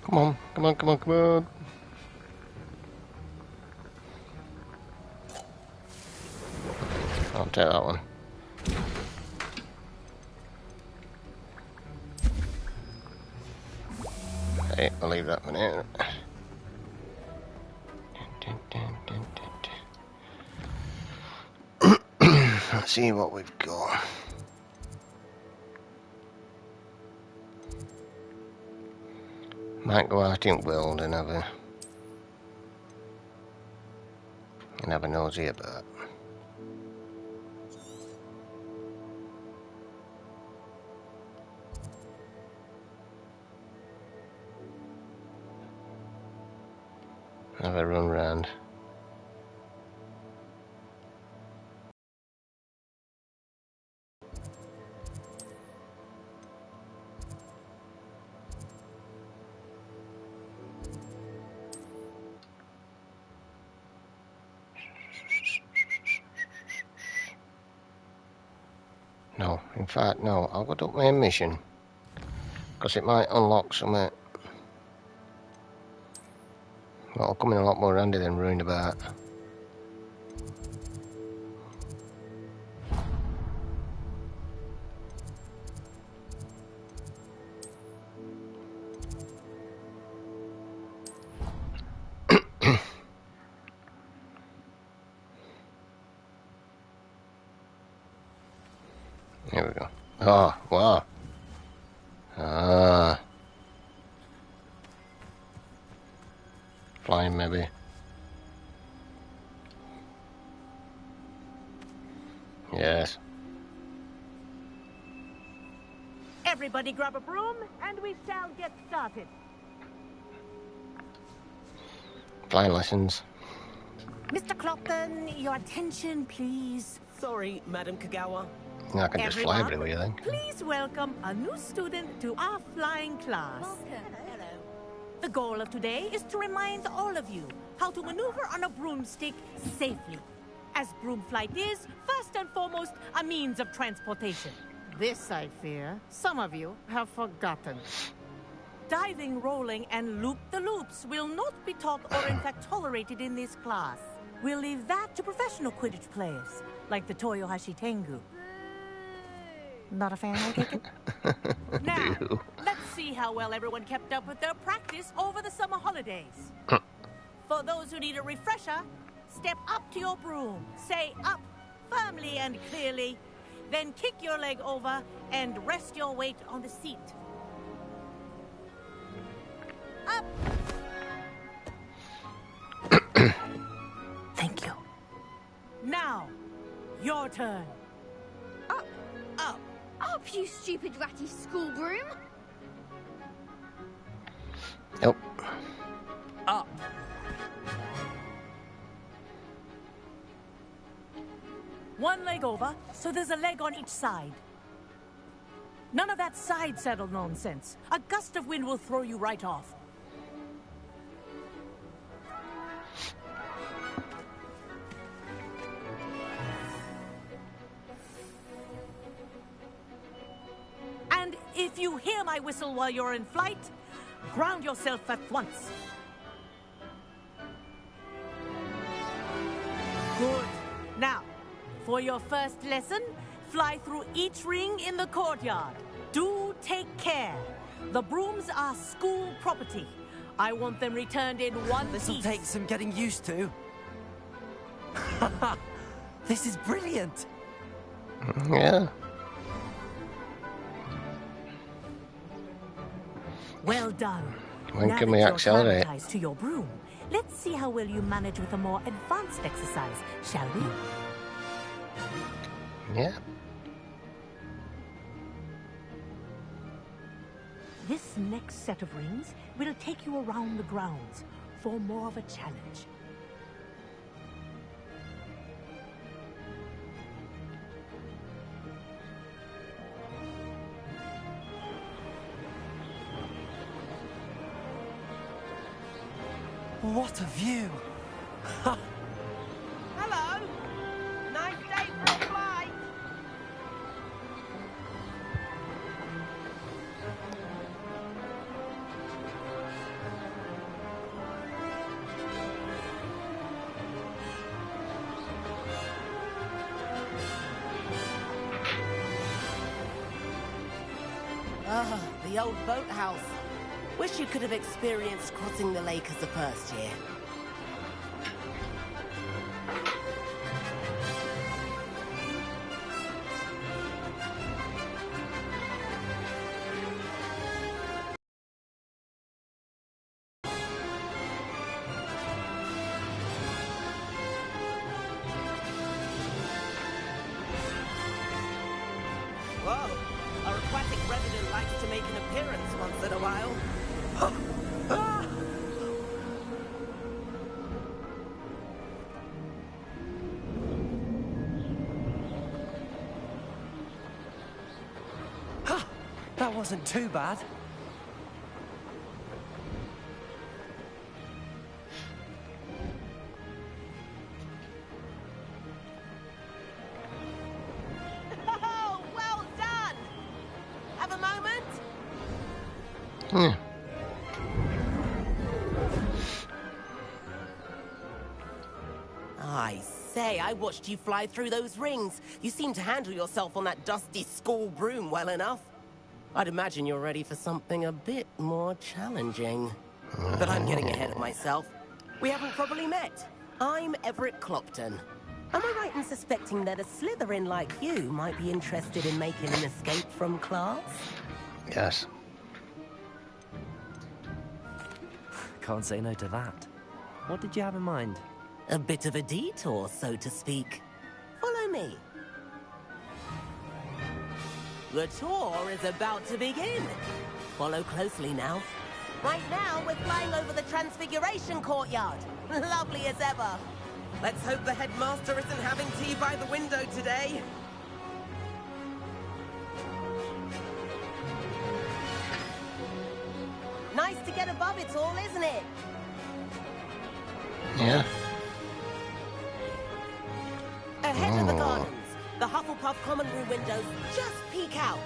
Come on, come on, come on, come on. I'll take that one. Hey, I'll leave that one here. Let's see what we've got. Might go out in World and have a nosy about. Have a run round. No, in fact, no, I'll go to main mission. Because it might unlock something. That'll come in a lot more handy than ruined about. Here we go. Oh, wow. Ah. Flying maybe. Yes. Everybody grab a broom and we shall get started. Flying lessons. Mr. Clopton, your attention, please. Sorry, Madam Kagawa. I can just fly Everyone, everywhere then. please welcome a new student to our flying class. Welcome. Hello. The goal of today is to remind all of you how to maneuver on a broomstick safely. As broom flight is, first and foremost, a means of transportation. This, I fear, some of you have forgotten. Diving, rolling, and loop-the-loops will not be taught or in fact tolerated in this class. We'll leave that to professional Quidditch players, like the Toyohashi Tengu. Not a fan, I take it? Now, let's see how well everyone kept up with their practice over the summer holidays. For those who need a refresher, step up to your broom, say up firmly and clearly, then kick your leg over and rest your weight on the seat. Up! Thank you. Now, your turn. Up. Up. Up, you stupid ratty school broom. Nope. Up. One leg over, so there's a leg on each side. None of that side saddle nonsense. A gust of wind will throw you right off. And if you hear my whistle while you're in flight, ground yourself at once. Good. Now, for your first lesson, fly through each ring in the courtyard. Do take care. The brooms are school property. I want them returned in one piece. This'll take some getting used to. This is brilliant. Yeah. Well done. When Now can that we you're accelerate? acclimatized to your broom, let's see how well you manage with a more advanced exercise, shall we? Yeah. This next set of rings will take you around the grounds for more of a challenge. What a view. Hello. Nice day for a flight. Ah, the old boathouse. Wish you could have experienced crossing the lake as a first year. Whoa, our aquatic resident likes to make an appearance once in a while. That wasn't too bad. Oh, well done! Have a moment? Yeah. I say, I watched you fly through those rings. You seem to handle yourself on that dusty school broom well enough. I'd imagine you're ready for something a bit more challenging. But I'm getting ahead of myself. We haven't properly met. I'm Everett Clopton. Am I right in suspecting that a Slytherin like you might be interested in making an escape from class? Yes. Can't say no to that. What did you have in mind? A bit of a detour, so to speak. Follow me. The tour is about to begin. Follow closely now. Right now, we're flying over the Transfiguration Courtyard. Lovely as ever. Let's hope the headmaster isn't having tea by the window today. Nice to get above it all, isn't it? Yeah. Ahead of the gardens, the Hufflepuff common room windows just peek out.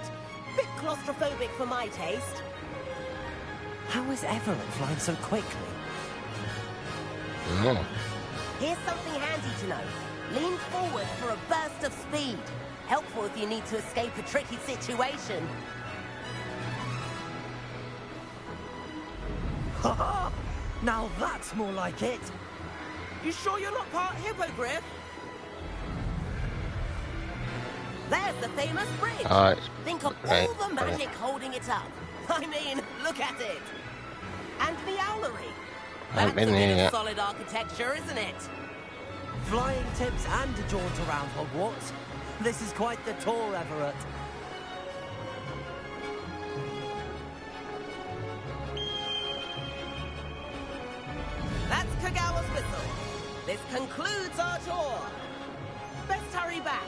Bit claustrophobic for my taste. How is Everett flying so quickly? Yeah. Here's something handy to know. Lean forward for a burst of speed. Helpful if you need to escape a tricky situation. Now that's more like it. You sure you're not part hippogriff? There's the famous bridge. Alright. Think of Right. all the magic holding it up. I mean, look at it. And the owlery. I haven't That's a been here bit of yet. solid architecture, isn't it? Flying tips and a jaunt around Hogwarts. This is quite the tour, Everett. That's Kagawa's whistle. This concludes our tour. Best hurry back.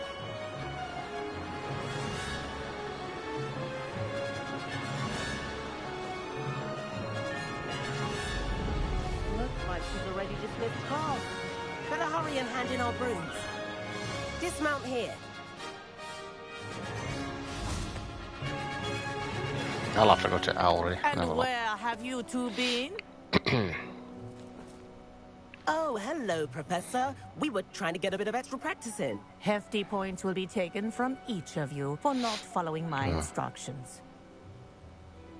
Looks like she's already dismissed class. Better hurry and hand in our brooms. Dismount here. I'll have to go to Owlery. And where have you two been? Oh, hello, Professor. We were trying to get a bit of extra practice in. Hefty points will be taken from each of you for not following my instructions.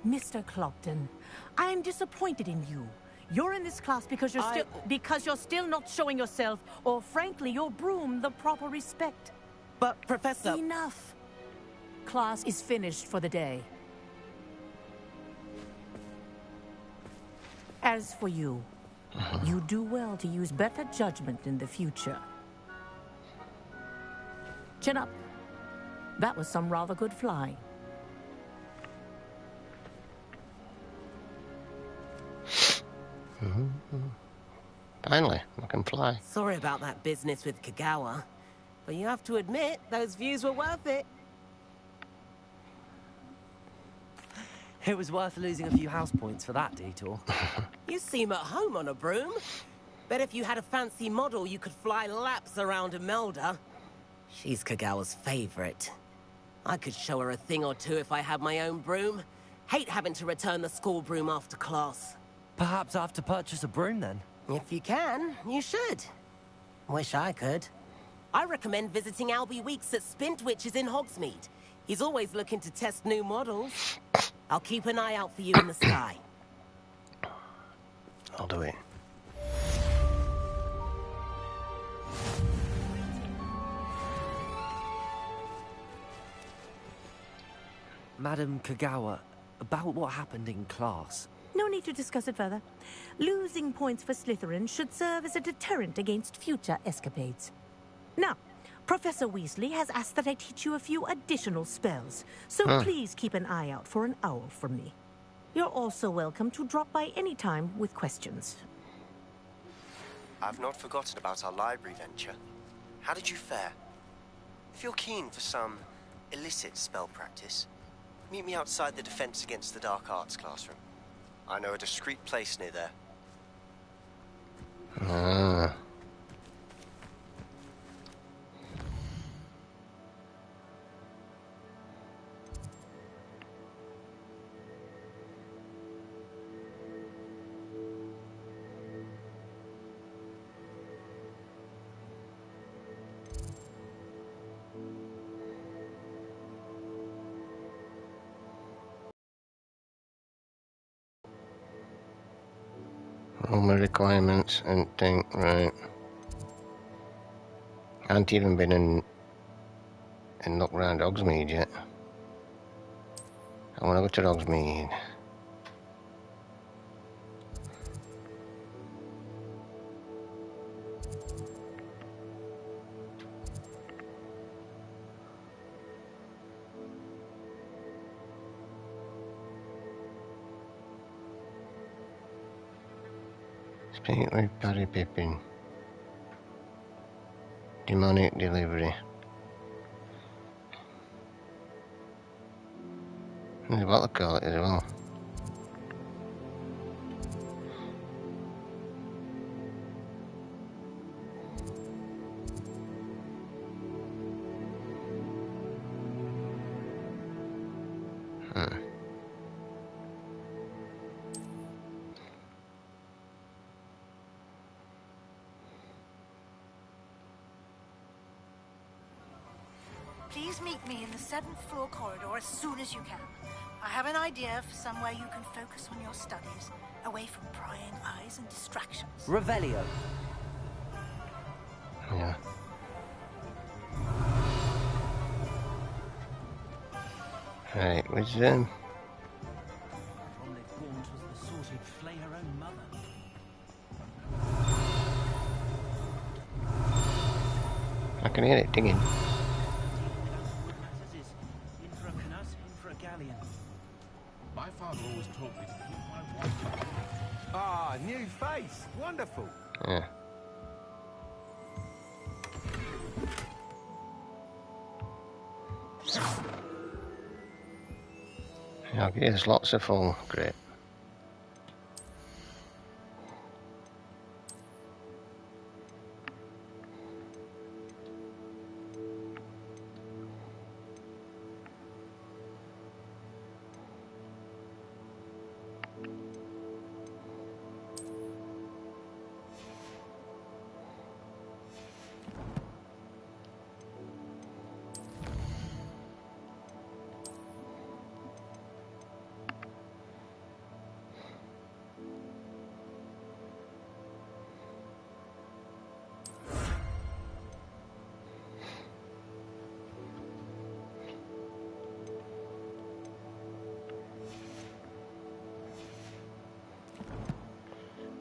Mr. Clopton, I am disappointed in you. You're in this class because you're still not showing yourself, or frankly, your broom the proper respect. But, Professor... Enough. Class is finished for the day. As for you, you do well to use better judgment in the future. Chin up. That was some rather good flying. Finally, I can fly. Sorry about that business with Kagawa. But you have to admit, those views were worth it. It was worth losing a few house points for that detour. You seem at home on a broom. Bet if you had a fancy model, you could fly laps around Imelda. She's Kagawa's favorite. I could show her a thing or two if I had my own broom. Hate having to return the school broom after class. Perhaps I have to purchase a broom then. If you can, you should. Wish I could. I recommend visiting Albie Weeks at Spintwitches in Hogsmeade. He's always looking to test new models. I'll keep an eye out for you in the sky. I'll do it. Madam Kagawa, about what happened in class. No need to discuss it further. Losing points for Slytherin should serve as a deterrent against future escapades. Now, Professor Weasley has asked that I teach you a few additional spells, so please keep an eye out for an owl from me. You're also welcome to drop by any time with questions. I've not forgotten about our library venture. How did you fare? If you're keen for some illicit spell practice, meet me outside the Defense Against the Dark Arts classroom. I know a discreet place near there. All my requirements and thing, right. I haven't even been in look round Hogsmeade yet. I want to go to Hogsmeade. Speak with Barry Pippin. Demonic delivery. There's what they call it as well. Please meet me in the 7th floor corridor as soon as you can. I have an idea for somewhere you can focus on your studies, away from prying eyes and distractions. Revelio. Yeah. Right, where's them? From they've born was the sort who'd flay her own mother. I can hear it digging. My father always taught me to keep my watch. Ah, new face. Wonderful. Yeah. Yeah, there's lots of fun. Great.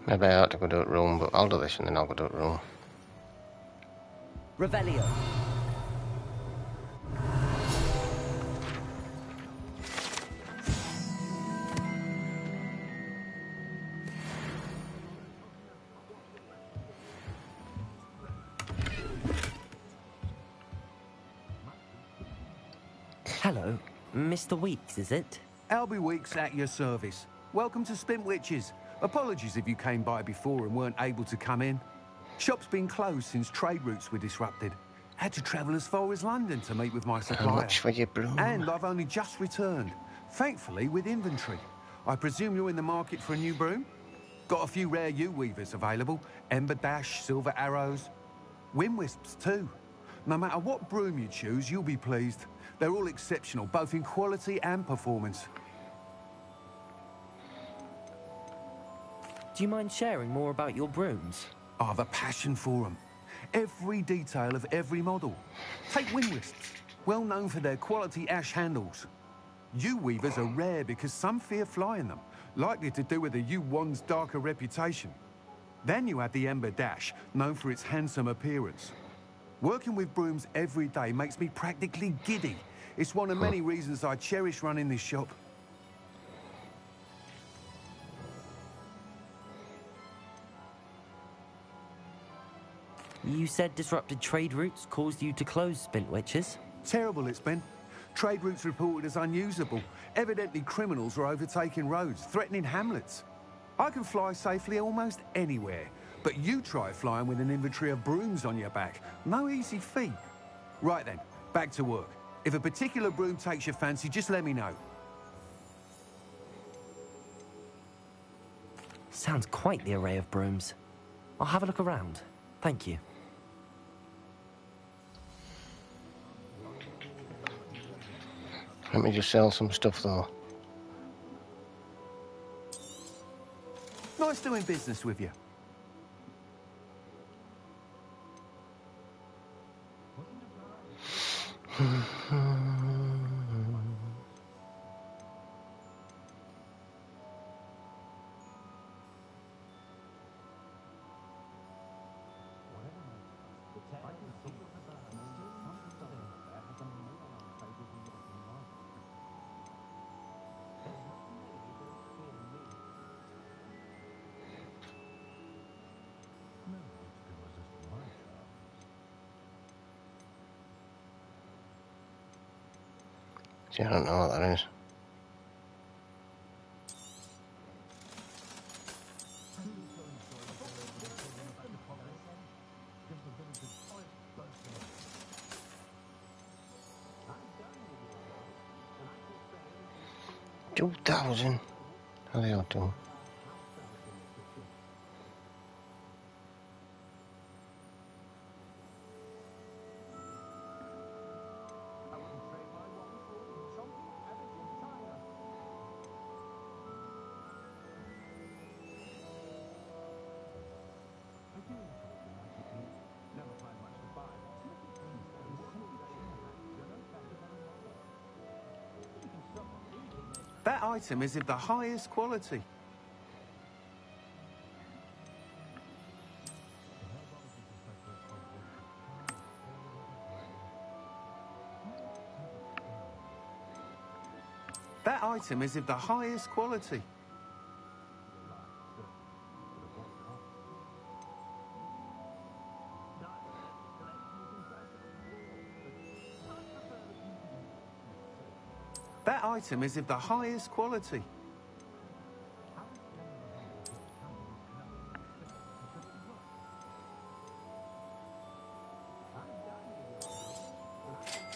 Maybe I ought to go to a room, but I'll do this and then I'll go to a room. Revelio. Hello, Mr. Weeks, is it? Albie Weeks at your service. Welcome to Spintwitches. Apologies if you came by before and weren't able to come in. Shop's been closed since trade routes were disrupted. Had to travel as far as London to meet with my supplier. How much for your broom? And I've only just returned, thankfully with inventory. I presume you're in the market for a new broom? Got a few rare U-weavers available. Ember Dash, Silver Arrows. Wind Wisps too. No matter what broom you choose, you'll be pleased. They're all exceptional, both in quality and performance. Do you mind sharing more about your brooms? I've a passion for them. Every detail of every model. Take wind wisps, well known for their quality ash handles. U-weavers are rare because some fear flying them, likely to do with the U-1's darker reputation. Then you have the Ember Dash, known for its handsome appearance. Working with brooms every day makes me practically giddy. It's one of many reasons I cherish running this shop. You said disrupted trade routes caused you to close Spintwitches? Terrible it's been. Trade routes reported as unusable. Evidently criminals are overtaking roads, threatening hamlets. I can fly safely almost anywhere, but you try flying with an inventory of brooms on your back. No easy feat. Right then, back to work. If a particular broom takes your fancy, just let me know. Sounds quite the array of brooms. I'll have a look around. Thank you. Let me just sell some stuff though. Nice doing business with you. See, I don't know what that is. $2,000. How they all do? That item is of the highest quality. That item is of the highest quality. That item is of the highest quality.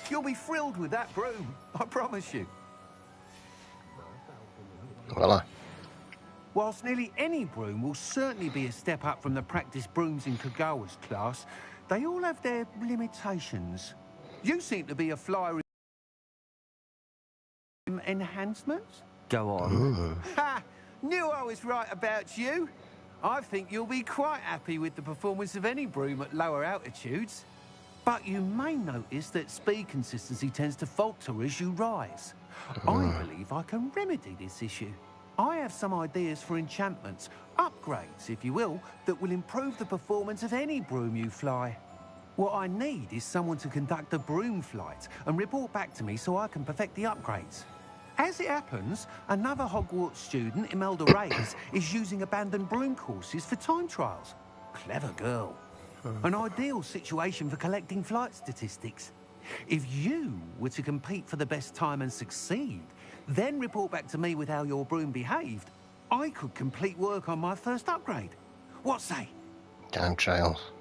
You'll be thrilled with that broom, I promise you. Voila. Whilst nearly any broom will certainly be a step up from the practice brooms in Kagawa's class, they all have their limitations. You seem to be a flyer in enhancements? Go on. Ha! Knew I was right about you. I think you'll be quite happy with the performance of any broom at lower altitudes. But you may notice that speed consistency tends to falter as you rise. I believe I can remedy this issue. I have some ideas for enchantments, upgrades, if you will, that will improve the performance of any broom you fly. What I need is someone to conduct a broom flight and report back to me so I can perfect the upgrades. As it happens, another Hogwarts student, Imelda Reyes, is using abandoned broom courses for time trials. Clever girl. An ideal situation for collecting flight statistics. If you were to compete for the best time and succeed, then report back to me with how your broom behaved, I could complete work on my first upgrade. What say? Time trials.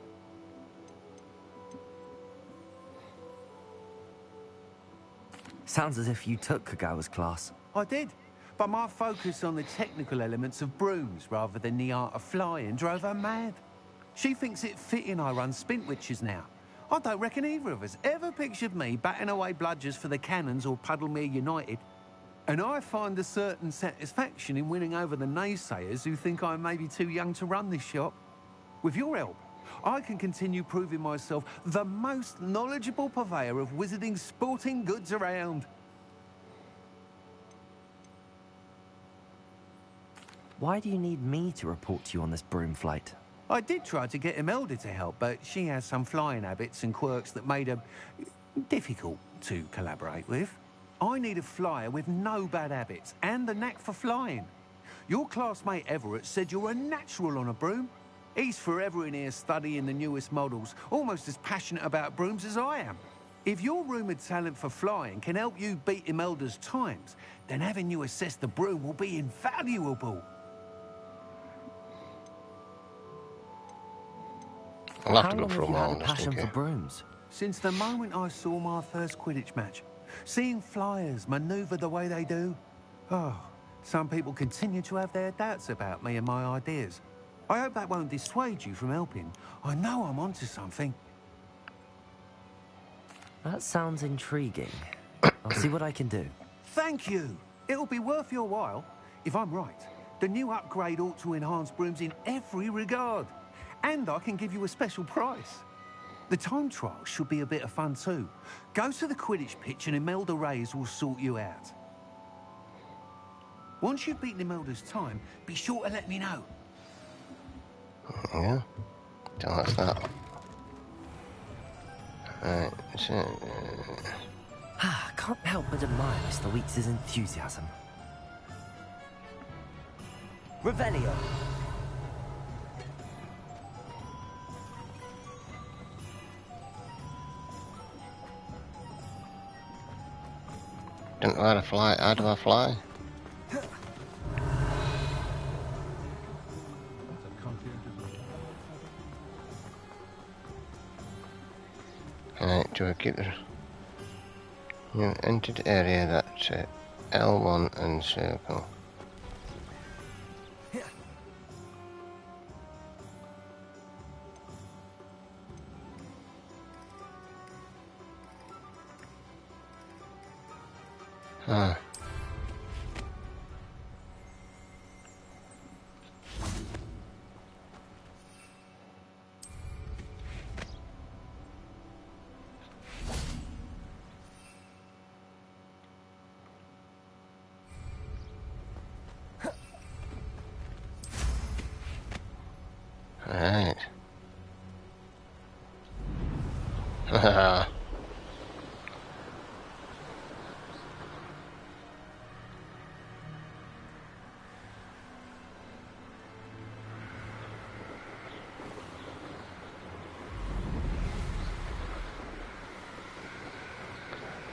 Sounds as if you took Kagawa's class. I did, but my focus on the technical elements of brooms rather than the art of flying drove her mad. She thinks it fitting I run Spintwitches now. I don't reckon either of us ever pictured me batting away bludgers for the Cannons or Puddlemere United. And I find a certain satisfaction in winning over the naysayers who think I may be too young to run this shop. With your help, I can continue proving myself the most knowledgeable purveyor of wizarding sporting goods around. Why do you need me to report to you on this broom flight? I did try to get Imelda to help, but she has some flying habits and quirks that made her difficult to collaborate with. I need a flyer with no bad habits and the knack for flying. Your classmate Everett said you're a natural on a broom. He's forever in here studying the newest models, almost as passionate about brooms as I am. If your rumoured talent for flying can help you beat Imelda's times, then having you assess the broom will be invaluable. I'll have How to go long for have a you had while, a just passion in for case. brooms? Since the moment I saw my first Quidditch match, seeing flyers manoeuvre the way they do. Oh, some people continue to have their doubts about me and my ideas. I hope that won't dissuade you from helping. I know I'm onto something. That sounds intriguing. I'll see what I can do. Thank you. It'll be worth your while. If I'm right, the new upgrade ought to enhance brooms in every regard. And I can give you a special price. The time trial should be a bit of fun too. Go to the Quidditch pitch and Imelda Reyes will sort you out. Once you've beaten Imelda's time, be sure to let me know. Yeah. So that's that. Right. So, Can't help but admire Mr. Weeks' enthusiasm. Revelio. don't know how to fly. How do I fly? Right, do I keep the... You entered area, that's it. L1 and circle. Ah. Right. Haha.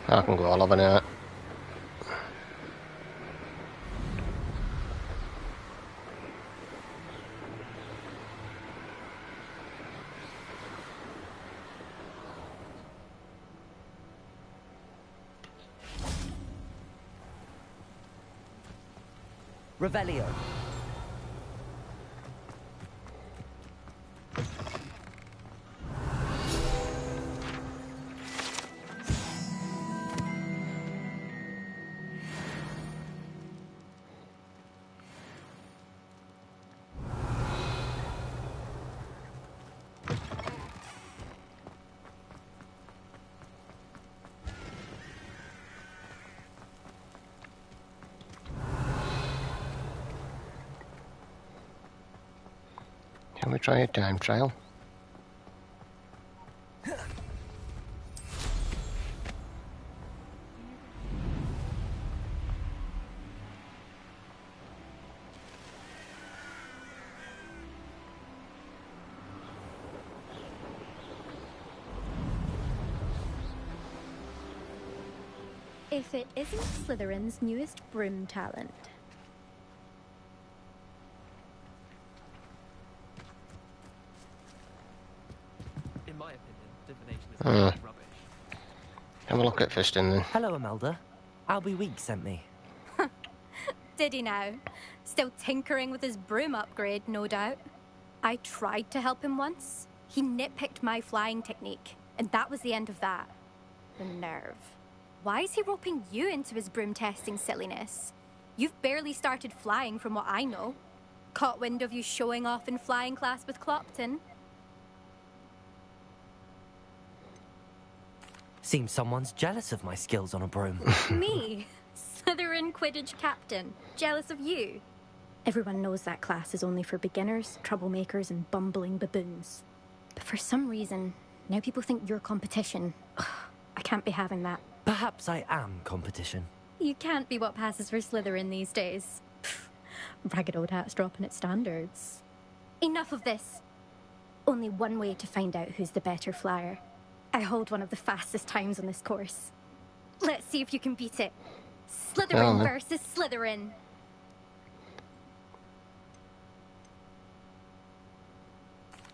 I can go all over now. Revelio. Can we try a time trial? If it isn't Slytherin's newest broom talent. In my opinion, divination is rubbish. Have a look at Fiston then. Hello, Imelda. Albie Weeks sent me. Did he now? Still tinkering with his broom upgrade, no doubt. I tried to help him once. He nitpicked my flying technique, and that was the end of that. The nerve. why is he roping you into his broom testing silliness? You've barely started flying from what I know. Caught wind of you showing off in flying class with Clopton. Seems someone's jealous of my skills on a broom. Me? Slytherin Quidditch captain. Jealous of you? Everyone knows that class is only for beginners, troublemakers, and bumbling baboons. But for some reason, now people think you're competition. Ugh, I can't be having that. Perhaps I am competition. You can't be what passes for Slytherin these days. Pfft, ragged old hat's dropping its standards. Enough of this. Only one way to find out who's the better flyer. I hold one of the fastest times on this course. Let's see if you can beat it. Slytherin versus Slytherin.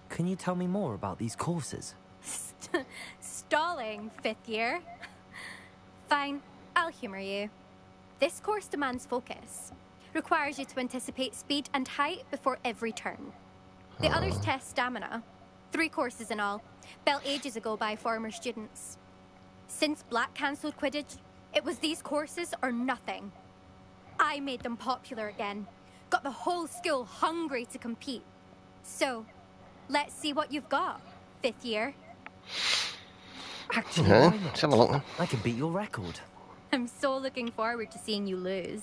Can you tell me more about these courses? Stalling, 5th year. Fine, I'll humor you. This course demands focus. Requires you to anticipate speed and height before every turn. The others test stamina. 3 courses in all, built ages ago by former students. Since Black cancelled Quidditch, it was these courses or nothing. I made them popular again. Got the whole school hungry to compete. So, let's see what you've got, 5th year. Actually, why not? Let's have a look then. I can beat your record. I'm so looking forward to seeing you lose.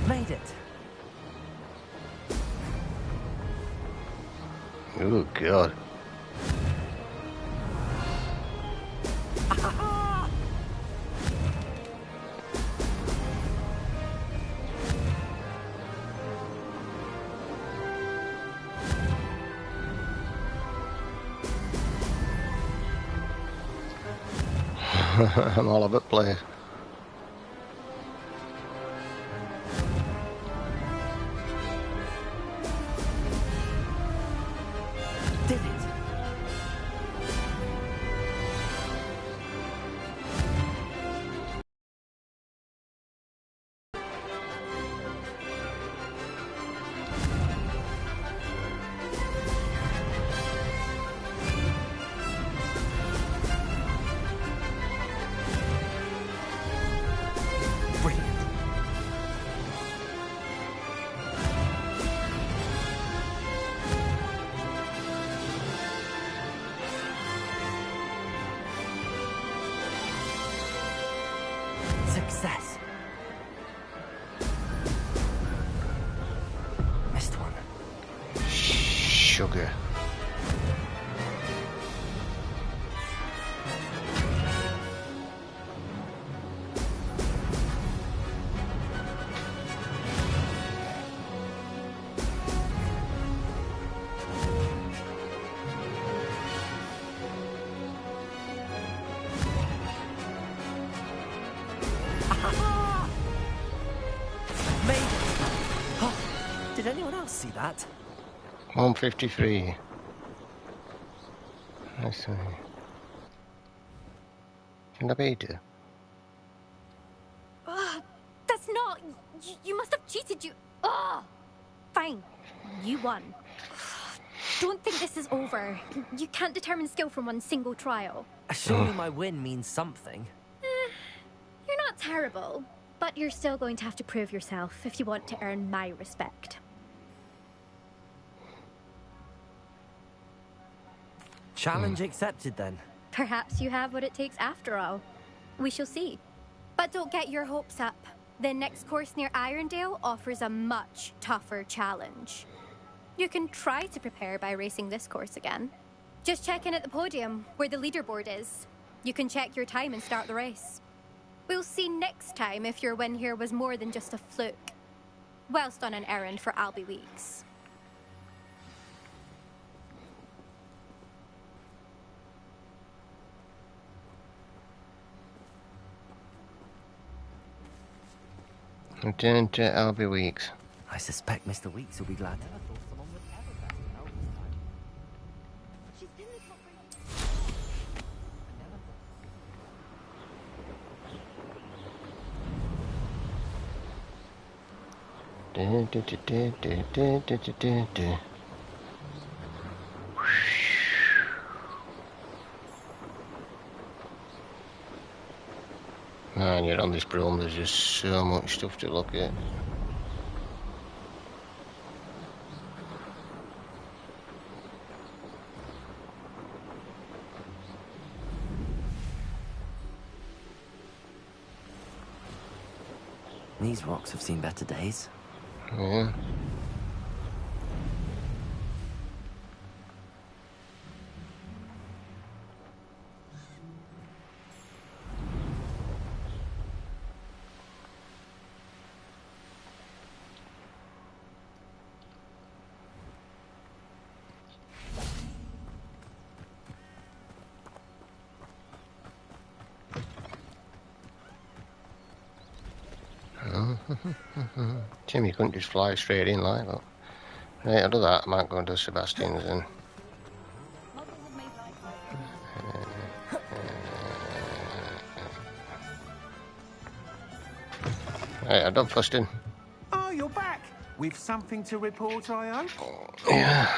Made it. Oh, God. I'm all over the place. Did it. Brilliant. Success. Missed one. Sugar. Made it. Oh, did anyone else see that? 153. I see. Can I beat it? That's not... You must have cheated, you... Ugh! Fine. You won. Don't think this is over. You can't determine skill from one single trial. Surely my win means something. You're not terrible, but you're still going to have to prove yourself if you want to earn my respect. Challenge accepted then. Perhaps you have what it takes after all. We shall see. But don't get your hopes up. The next course near Irondale offers a much tougher challenge. You can try to prepare by racing this course again. Just check in at the podium, where the leaderboard is. You can check your time and start the race. We'll see next time if your win here was more than just a fluke. Whilst on an errand for Albie Weeks. Return to Albie Weeks. I suspect Mr. Weeks will be glad. Man, you're on this broom, there's just so much stuff to look at. These rocks have seen better days. Yeah. Jimmy couldn't just fly straight in like that. Right, I'll do that. I might go and do Sebastian's then. Right, I'm done fussing. Oh, you're back. With something to report, I hope? Yeah.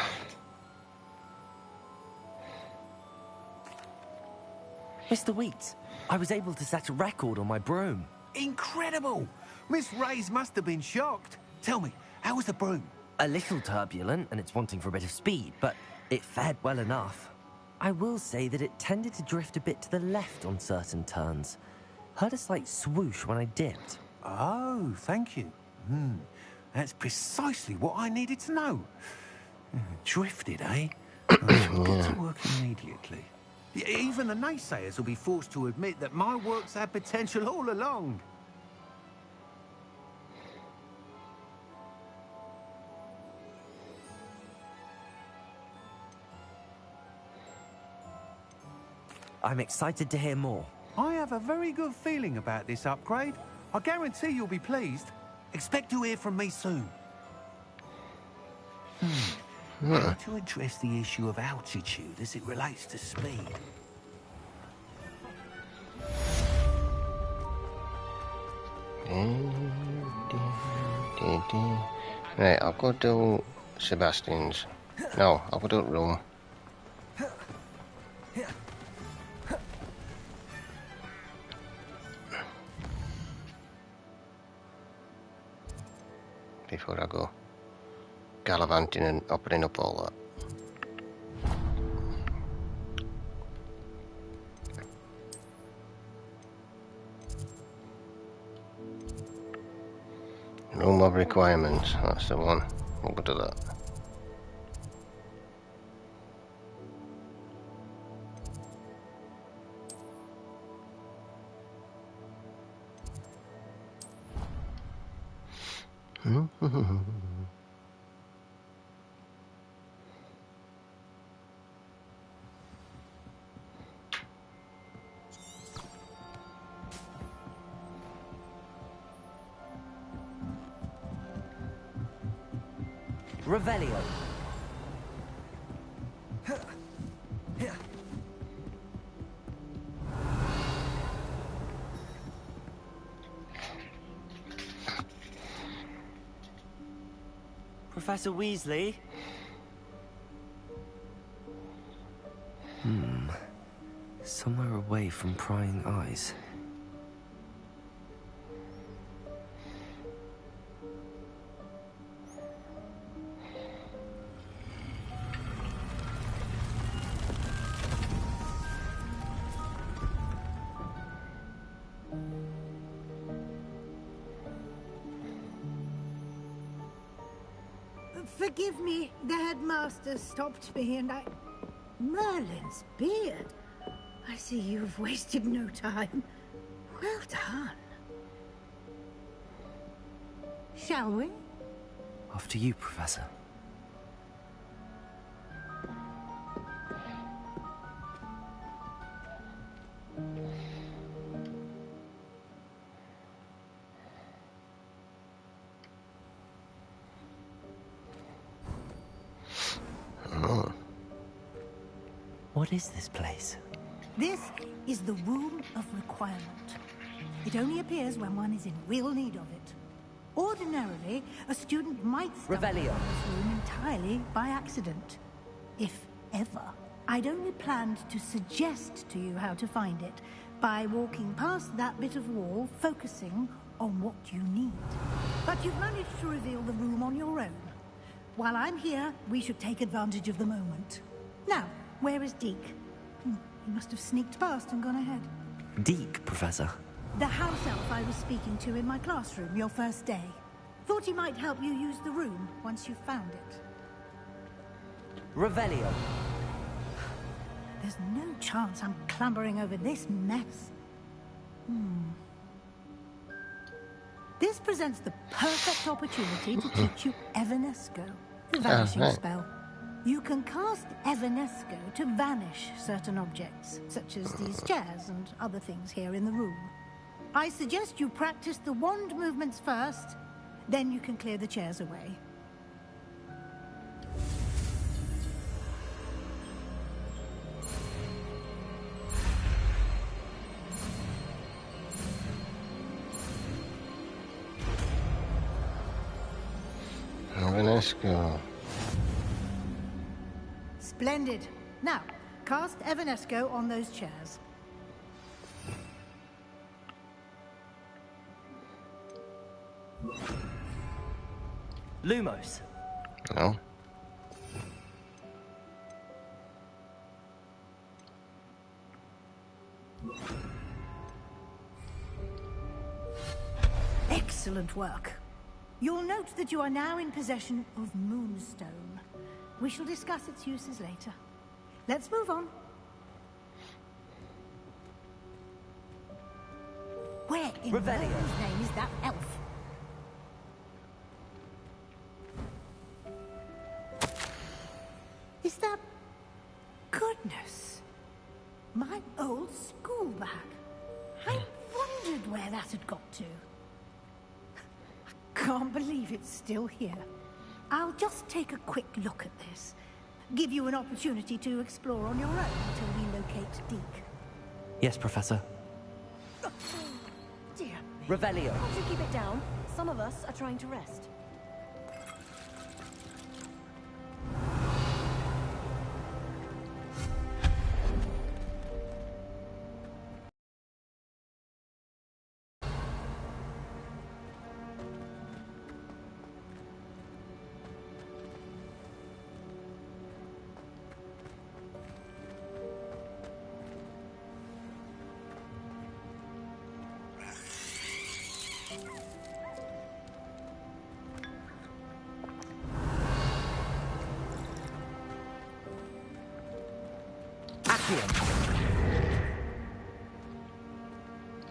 Mr. Wheat, I was able to set a record on my broom. Incredible! Miss Reyes must have been shocked. Tell me, how was the broom? A little turbulent, and it's wanting for a bit of speed, but it fared well enough. I will say that it tended to drift a bit to the left on certain turns. Heard a slight swoosh when I dipped. Oh, thank you. That's precisely what I needed to know. Drifted, eh? I shall get to work immediately. Even the naysayers will be forced to admit that my work's had potential all along. I'm excited to hear more. I have a very good feeling about this upgrade. I guarantee you'll be pleased. Expect to hear from me soon. How to address the issue of altitude as it relates to speed? Right, I'll go do Sebastian's. No, I'll go do Rome. Before I go gallivanting and opening up all that. Room of requirements, that's the one. We'll go to that. Revelio. Professor Weasley? Somewhere away from prying eyes. Forgive me, the headmaster stopped me and I... Merlin's beard. I see you've wasted no time. Well done. Shall we? After you, Professor. What is this place? This is the Room of Requirement. It only appears when one is in real need of it. Ordinarily, a student might stumble Revelio. upon this room entirely by accident. If ever. I'd only planned to suggest to you how to find it by walking past that bit of wall, focusing on what you need. But you've managed to reveal the room on your own. While I'm here, we should take advantage of the moment. Now, where is Deke? He must have sneaked past and gone ahead. Deke, Professor. The house elf I was speaking to in my classroom your first day. Thought he might help you use the room once you've found it. Revelio. There's no chance I'm clambering over this mess. This presents the perfect opportunity to teach you Evanesco, the vanishing right. spell. You can cast Evanesco to vanish certain objects, such as these chairs and other things here in the room. I suggest you practice the wand movements first, then you can clear the chairs away. Let's go. Splendid. Now, cast Evanesco on those chairs. Lumos. No. Excellent work. You'll note that you are now in possession of Moonstone. We shall discuss its uses later. Let's move on. Where in Revelio. Merlin's name is that elf? Is that... Goodness. My old school bag. I wondered where that had got to. Can't believe it's still here. I'll just take a quick look at this. Give you an opportunity to explore on your own until we locate Deke. Yes, Professor. Dear me. Revelio. Can't you keep it down? Some of us are trying to rest.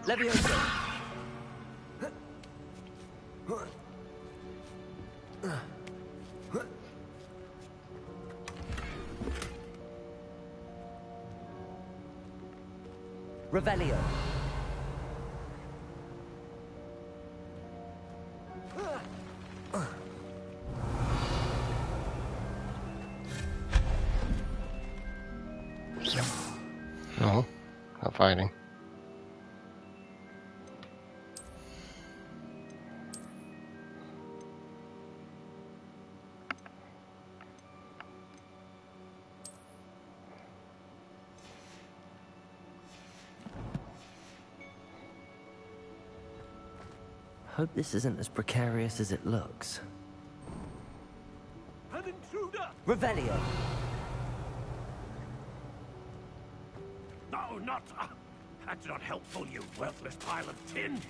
Leviosa. Revelio. No, not fighting. Hope this isn't as precarious as it looks. An intruder! Revelio. No, not... that's not helpful, you worthless pile of tin!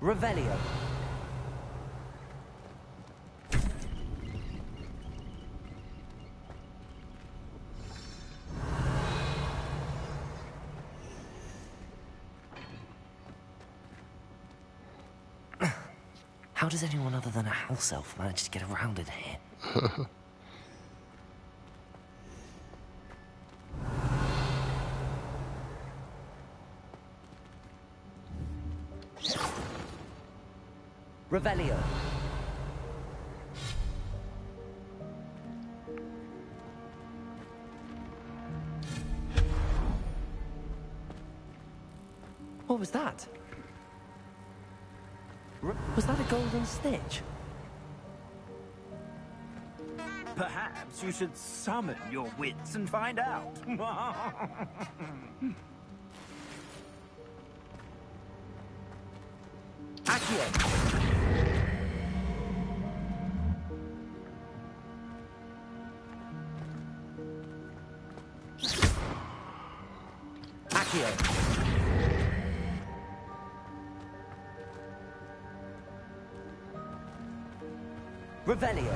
Revelio. How does anyone other than a house elf manage to get around in here? Revelio. What was that? Was that a golden snitch? Perhaps you should summon your wits and find out. Accio. Accio. Revelio.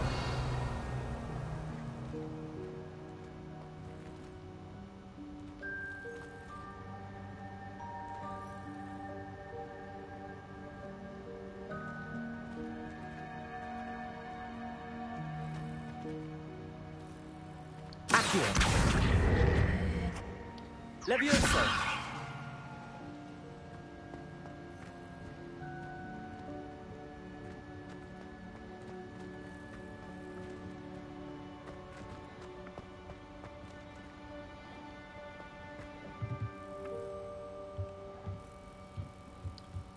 Accio. Levioso.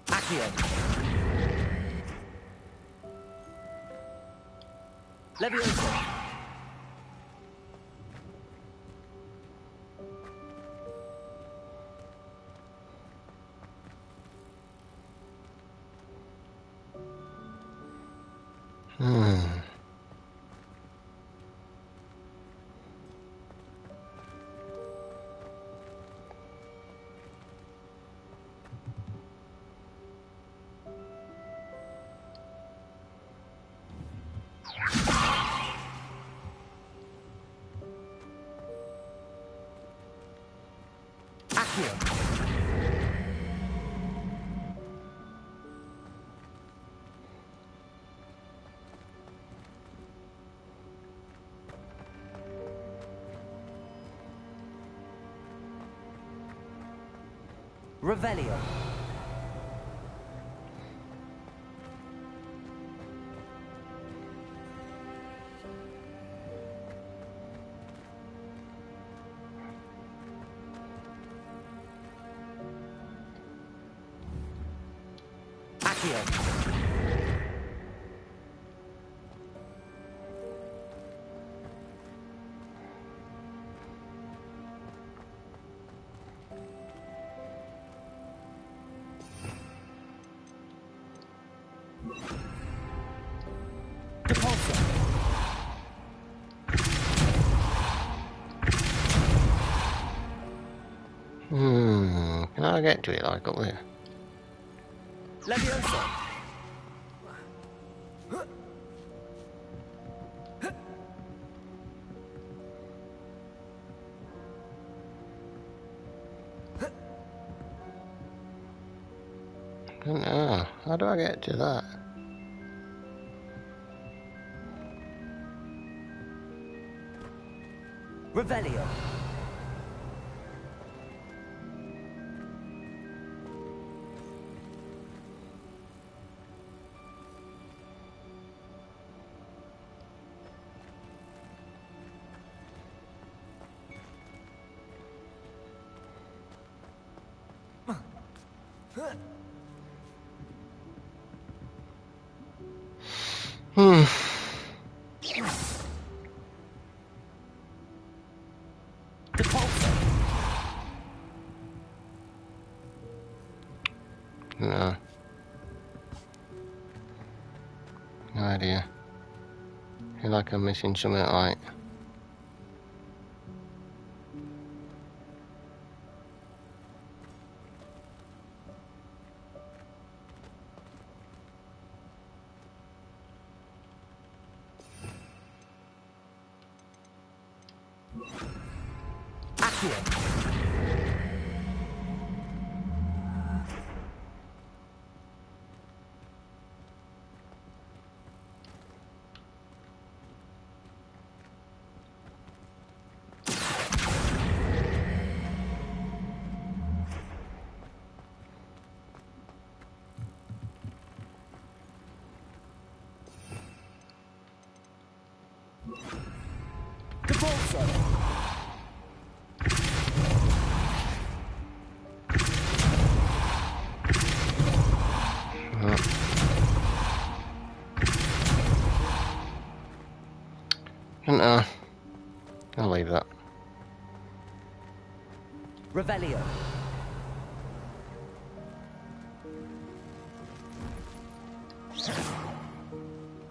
Accio. Levioso. Accio. Revelio. Accio. Can I get to it like up there? Levioso. I don't know. How do I get to that? Revelio. No. No idea. I feel like I'm missing something like. Accio. so. I'll leave that. Revelio.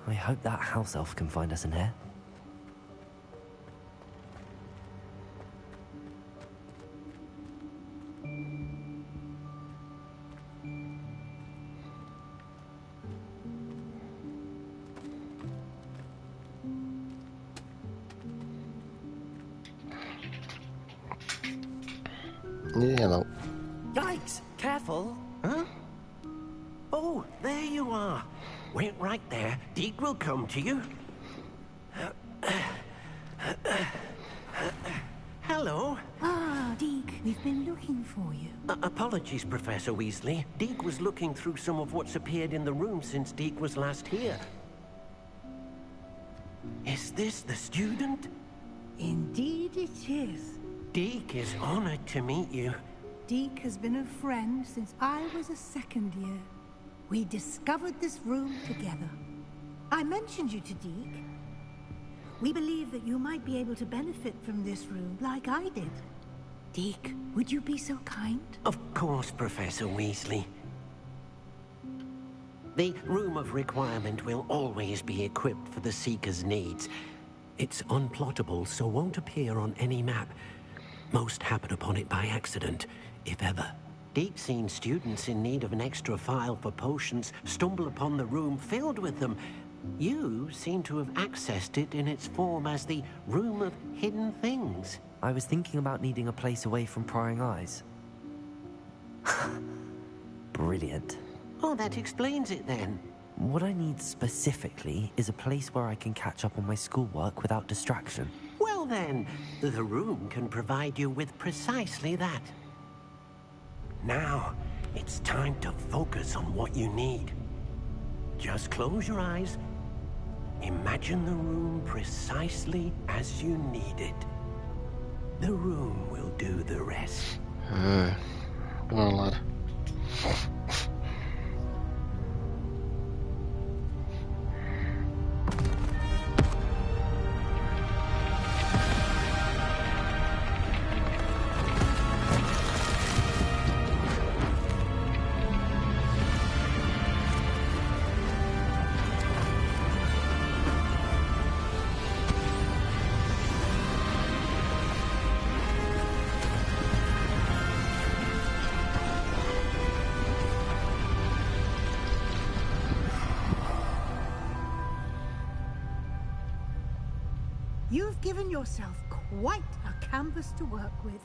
I hope that house elf can find us in here. Hello. Yikes! Careful! Huh? Oh, there you are. Wait right there. Deke will come to you. Hello. Ah, Deke, we've been looking for you. Apologies, Professor Weasley. Deke was looking through some of what's appeared in the room since Deke was last here. Is this the student? Indeed it is. Deke is honored to meet you. Deke has been a friend since I was a second year. We discovered this room together. I mentioned you to Deke. We believe that you might be able to benefit from this room like I did. Deke, would you be so kind? Of course, Professor Weasley. The Room of Requirement will always be equipped for the Seeker's needs. It's unplottable, so won't appear on any map. Most happen upon it by accident, if ever. Deke's seen students in need of an extra file for potions stumble upon the room filled with them. You seem to have accessed it in its form as the Room of Hidden Things. I was thinking about needing a place away from prying eyes. Brilliant. Oh, that explains it then. What I need specifically is a place where I can catch up on my schoolwork without distraction. Well then, the room can provide you with precisely that. Now, it's time to focus on what you need. Just close your eyes. Imagine the room precisely as you need it. The room will do the rest. Come on, lad. You've given yourself quite a canvas to work with.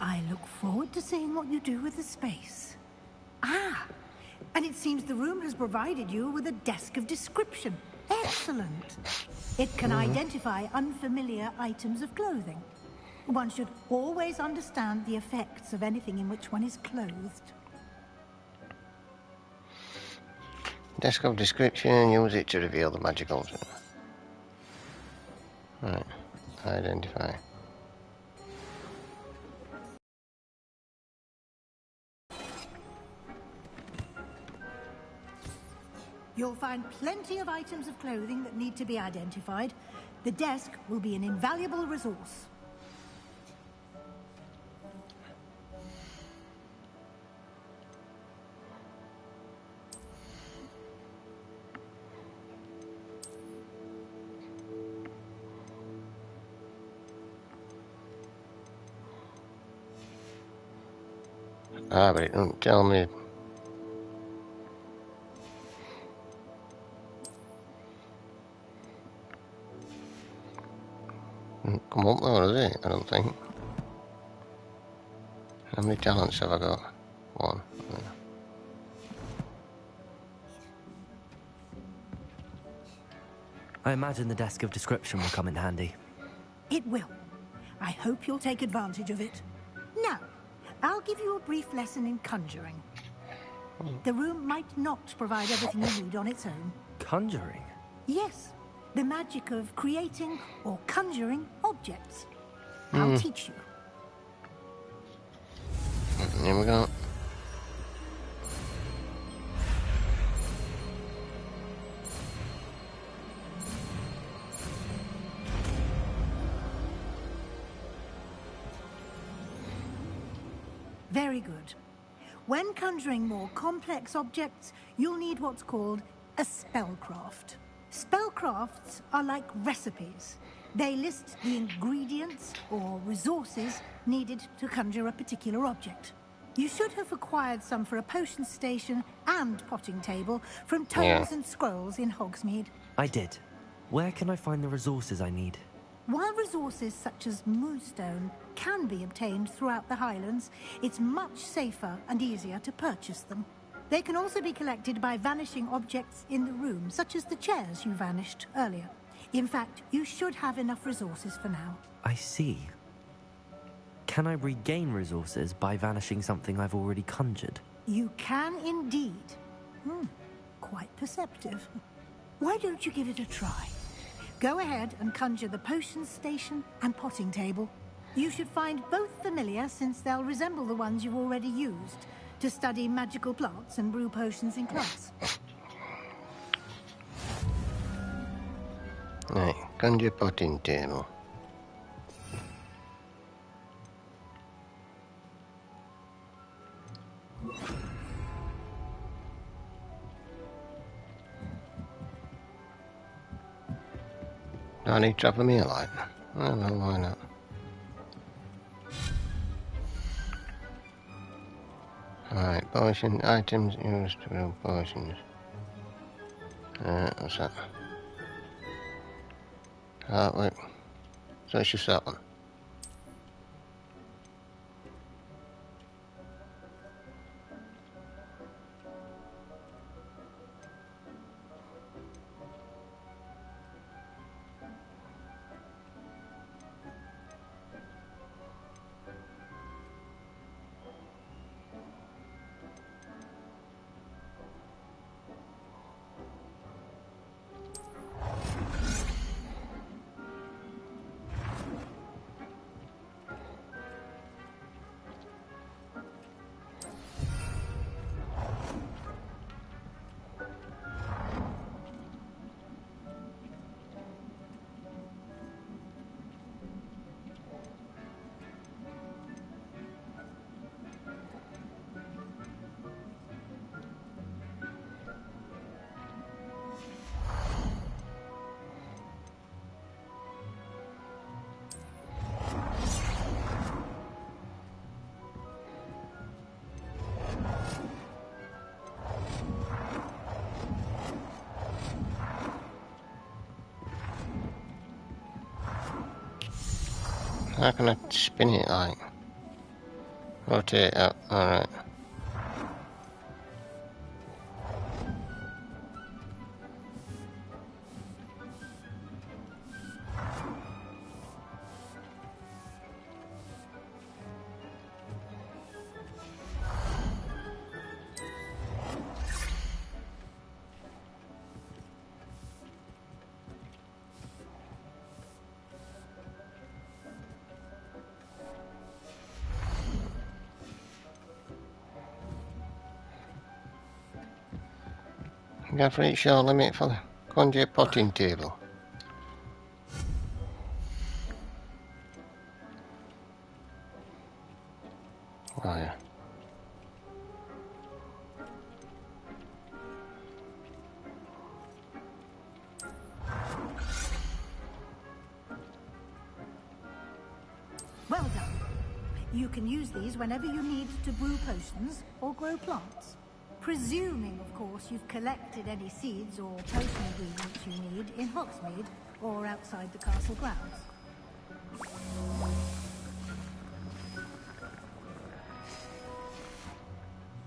I look forward to seeing what you do with the space. Ah, and it seems the room has provided you with a desk of description. Excellent. It can identify unfamiliar items of clothing. One should always understand the effects of anything in which one is clothed. Desk of description, use it to reveal the magical. Right, identify. You'll find plenty of items of clothing that need to be identified. The desk will be an invaluable resource. Ah, but it don't tell me. Come up there, does it? I don't think. How many talents have I got? One. Yeah. I imagine the desk of description will come in handy. It will. I hope you'll take advantage of it. Now, I'll give you a brief lesson in conjuring. The room might not provide everything you need on its own. Conjuring? Yes, the magic of creating or conjuring objects. I'll teach you. Here we go. Very good. When conjuring more complex objects, you'll need what's called a spellcraft. Spellcrafts are like recipes. They list the ingredients or resources needed to conjure a particular object. You should have acquired some for a potion station and potting table from tomes and scrolls in Hogsmeade. I did. Where can I find the resources I need? While resources such as moonstone can be obtained throughout the Highlands, it's much safer and easier to purchase them. They can also be collected by vanishing objects in the room, such as the chairs you vanished earlier. In fact, you should have enough resources for now. I see. Can I regain resources by vanishing something I've already conjured? You can indeed. Quite perceptive. Why don't you give it a try? Go ahead and conjure the potion station and potting table. You should find both familiar, since they'll resemble the ones you've already used to study magical plants and brew potions in class. Right, conjure potting table. Do I need to have a meal like that? Oh, no, why not? Alright, potion items used to build potions. What's that? Artwork. So it's just that one. How can I spin it like? Rotate up, alright. Go for each show limit for the conjure potting table. Oh yeah. Well done. You can use these whenever you need to brew potions or grow plants. Presuming, of course, you've collected any seeds or potion ingredients you need in Hogsmeade or outside the castle grounds.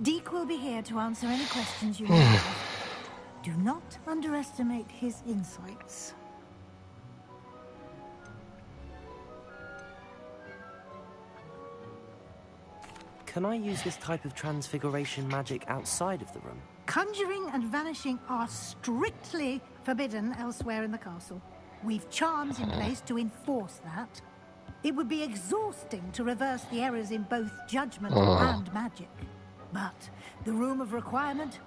Deke will be here to answer any questions you may have. Do not underestimate his insights. Can I use this type of transfiguration magic outside of the room? Conjuring and vanishing are strictly forbidden elsewhere in the castle. We've charms in place to enforce that. It would be exhausting to reverse the errors in both judgment and magic. But the Room of Requirement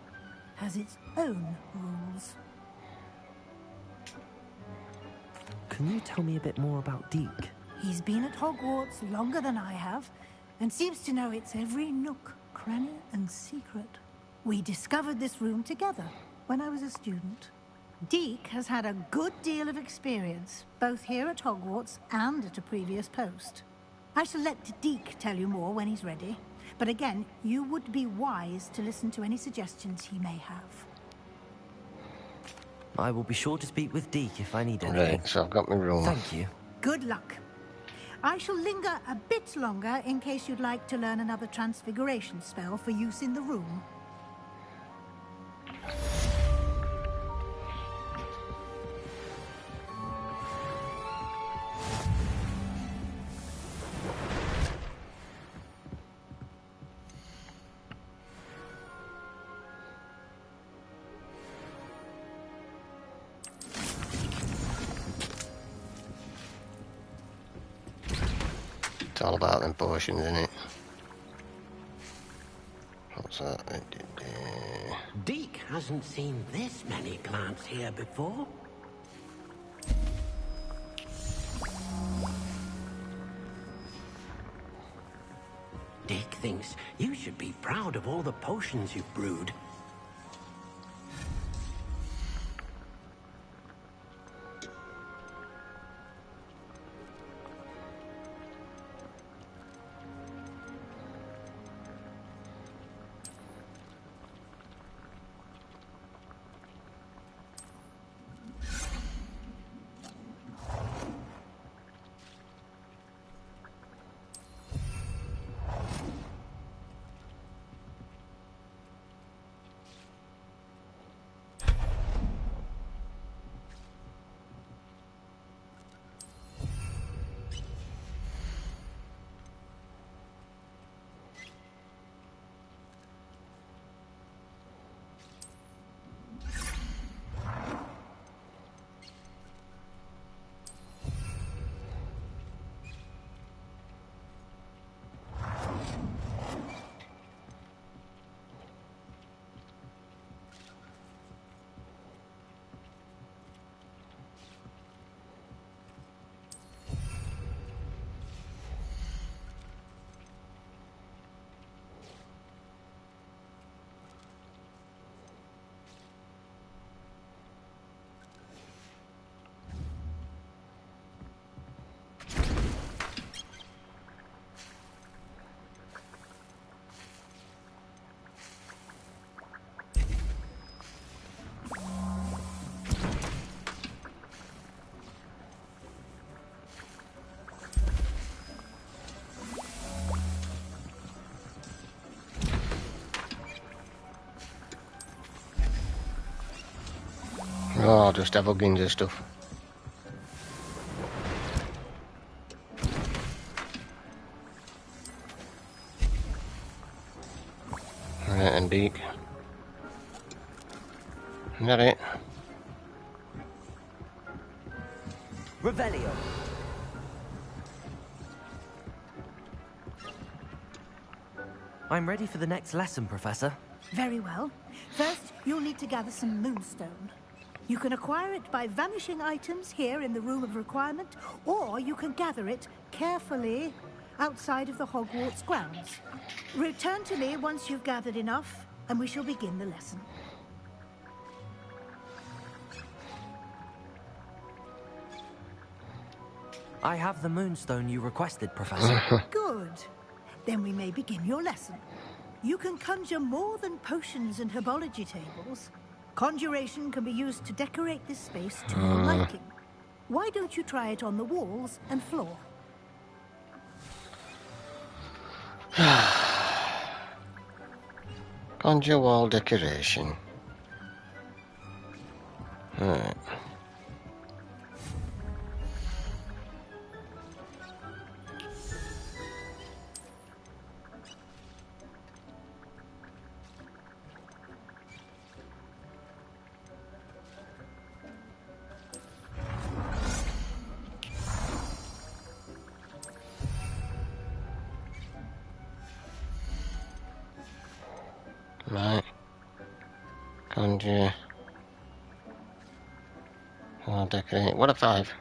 has its own rules. Can you tell me a bit more about Deke? He's been at Hogwarts longer than I have, and seems to know its every nook, cranny, and secret. We discovered this room together when I was a student. Deke has had a good deal of experience, both here at Hogwarts and at a previous post. I shall let Deke tell you more when he's ready, but again, you would be wise to listen to any suggestions he may have. I will be sure to speak with Deke if I need anything. Right, so I've got my room. Thank you. Good luck. I shall linger a bit longer in case you'd like to learn another transfiguration spell for use in the room. It's all about them potions, isn't it? What's that? Deke hasn't seen this many plants here before. Deke thinks you should be proud of all the potions you've brewed. Oh, just have huggings and stuff. Right, and Deke. Is that it? Revelio. I'm ready for the next lesson, Professor. Very well. First, you'll need to gather some moonstone. You can acquire it by vanishing items here in the Room of Requirement, or you can gather it carefully outside of the Hogwarts grounds. Return to me once you've gathered enough, and we shall begin the lesson. I have the moonstone you requested, Professor. Good. Then we may begin your lesson. You can conjure more than potions and herbology tables. Conjuration can be used to decorate this space to your liking. Why don't you try it on the walls and floor? Conjure wall decoration. Alright. And I'll decorate it. What a 5.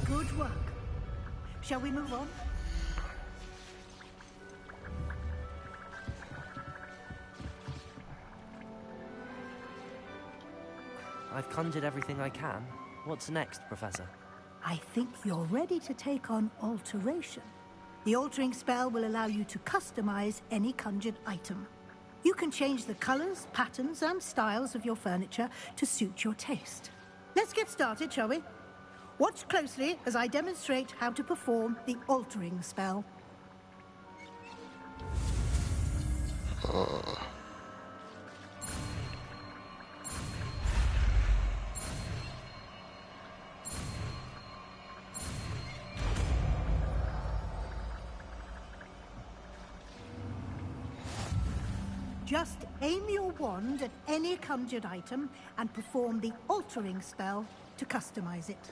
Good work. Shall we move on? I've conjured everything I can. What's next, Professor? I think you're ready to take on alteration. The altering spell will allow you to customize any conjured item. You can change the colors, patterns, and styles of your furniture to suit your taste. Let's get started, shall we? Watch closely as I demonstrate how to perform the altering spell. Just aim your wand at any conjured item and perform the altering spell to customize it.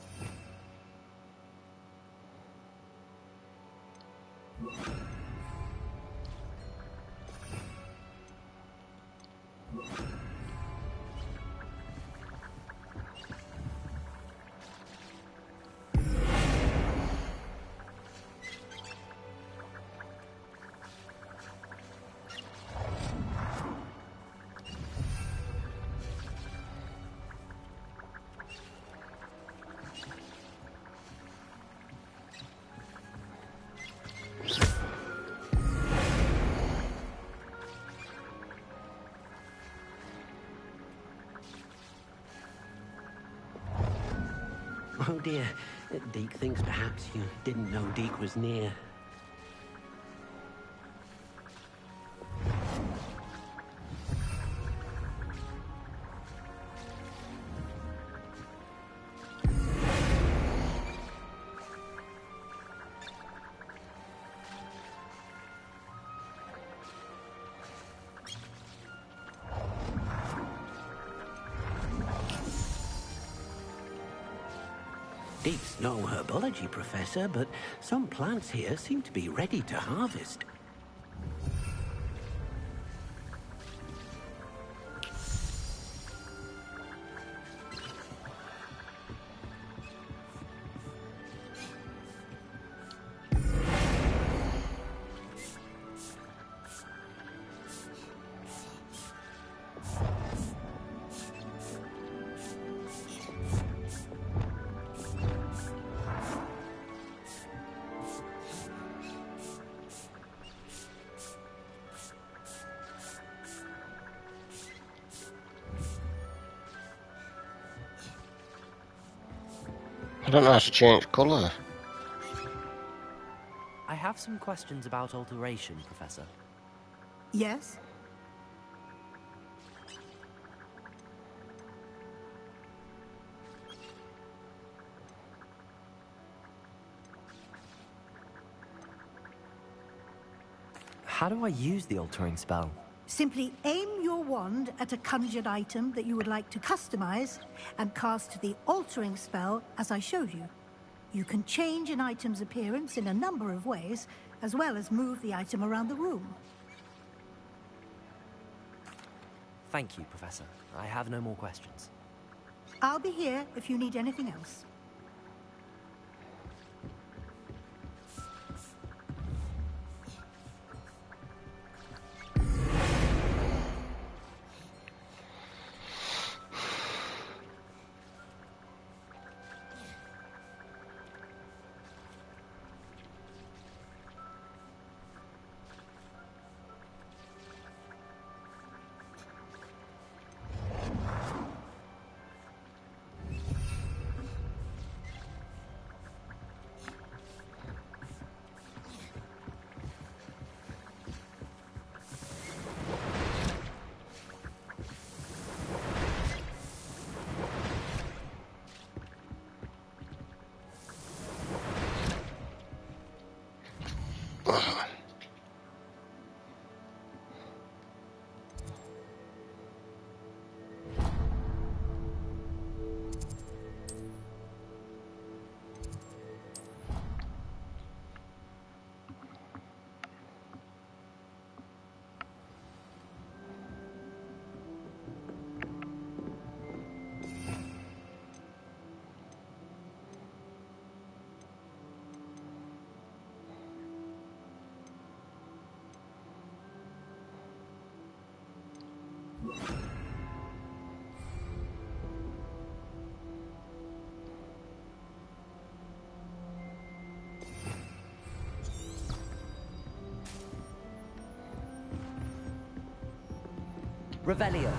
Oh dear. Deke thinks perhaps you didn't know Deke was near. Deke's no herbology professor, but some plants here seem to be ready to harvest. I don't know how to change colour. I have some questions about alteration, Professor. Yes? How do I use the altering spell? Simply aim your wand at a conjured item that you would like to customize and cast the altering spell as I showed you. You can change an item's appearance in a number of ways, as well as move the item around the room. Thank you, Professor. I have no more questions. I'll be here if you need anything else. Revelio.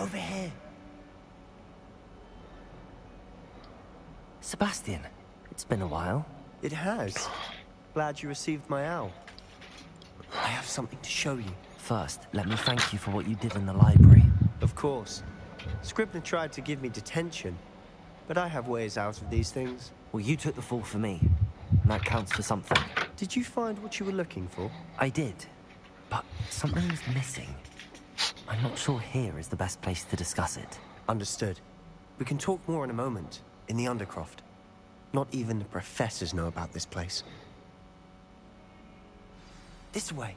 Over here. Sebastian, it's been a while. It has. Glad you received my owl. I have something to show you. First, let me thank you for what you did in the library. Of course. Scribner tried to give me detention, but I have ways out of these things. Well, you took the fall for me, and that counts for something. Did you find what you were looking for? I did, but something was missing. I'm not sure here is the best place to discuss it. Understood. We can talk more in a moment, in the Undercroft. Not even the professors know about this place. This way.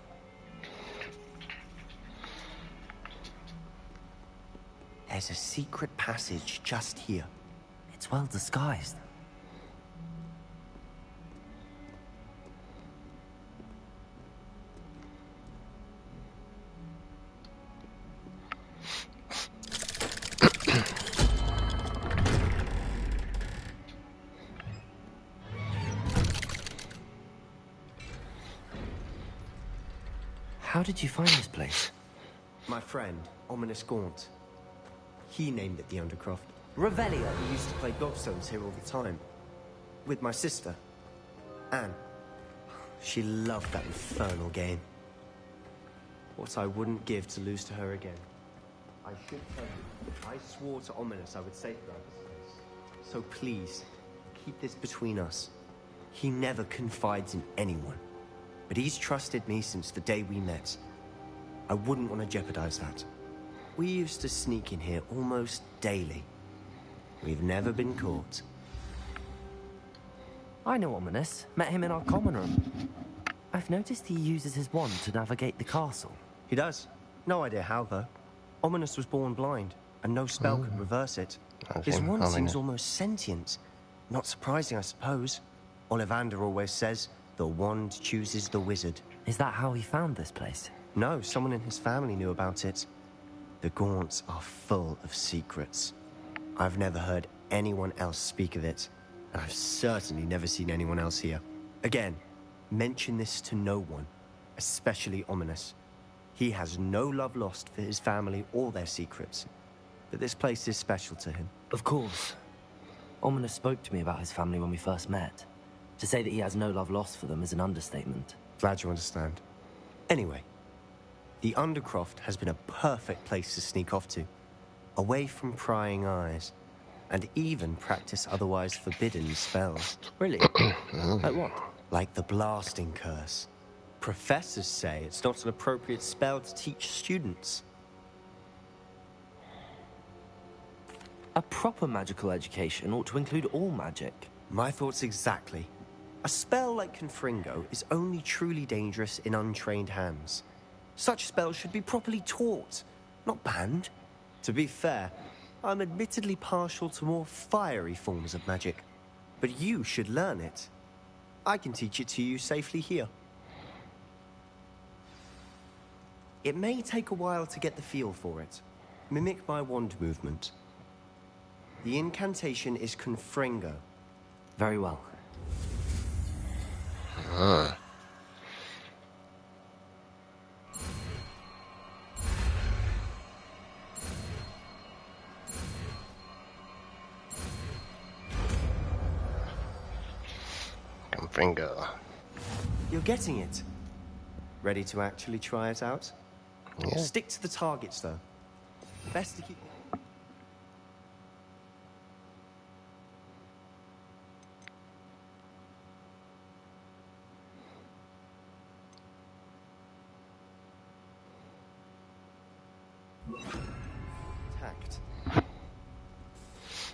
There's a secret passage just here. It's well disguised. How did you find this place? My friend, Ominous Gaunt. He named it the Undercroft. Revelio. He used to play gobstones here all the time. With my sister, Anne. She loved that infernal game. What I wouldn't give to lose to her again. I should tell you, I swore to Ominous I would safeguard this place. So please, keep this between us. He never confides in anyone. But he's trusted me since the day we met. I wouldn't want to jeopardize that. We used to sneak in here almost daily. We've never been caught. I know Ominous. Met him in our common room. I've noticed he uses his wand to navigate the castle. He does. No idea how, though. Ominous was born blind, and no spell could reverse it. His wand seems almost sentient. Not surprising, I suppose. Ollivander always says, the wand chooses the wizard. Is that how he found this place? No, someone in his family knew about it. The Gaunts are full of secrets. I've never heard anyone else speak of it, and I've certainly never seen anyone else here. Again, mention this to no one, especially Ominous. He has no love lost for his family or their secrets, but this place is special to him. Of course. Ominous spoke to me about his family when we first met. To say that he has no love lost for them is an understatement. Glad you understand. Anyway, the Undercroft has been a perfect place to sneak off to, away from prying eyes, and even practice otherwise forbidden spells. Really? Like what? Like the blasting curse. Professors say it's not an appropriate spell to teach students. A proper magical education ought to include all magic. My thoughts exactly. A spell like Confringo is only truly dangerous in untrained hands. Such spells should be properly taught, not banned. To be fair, I'm admittedly partial to more fiery forms of magic, but you should learn it. I can teach it to you safely here. It may take a while to get the feel for it. Mimic my wand movement. The incantation is Confringo. Very well. Confringo. You're getting it. Ready to actually try it out? Yeah. Stick to the targets, though. Best to keep... Tact.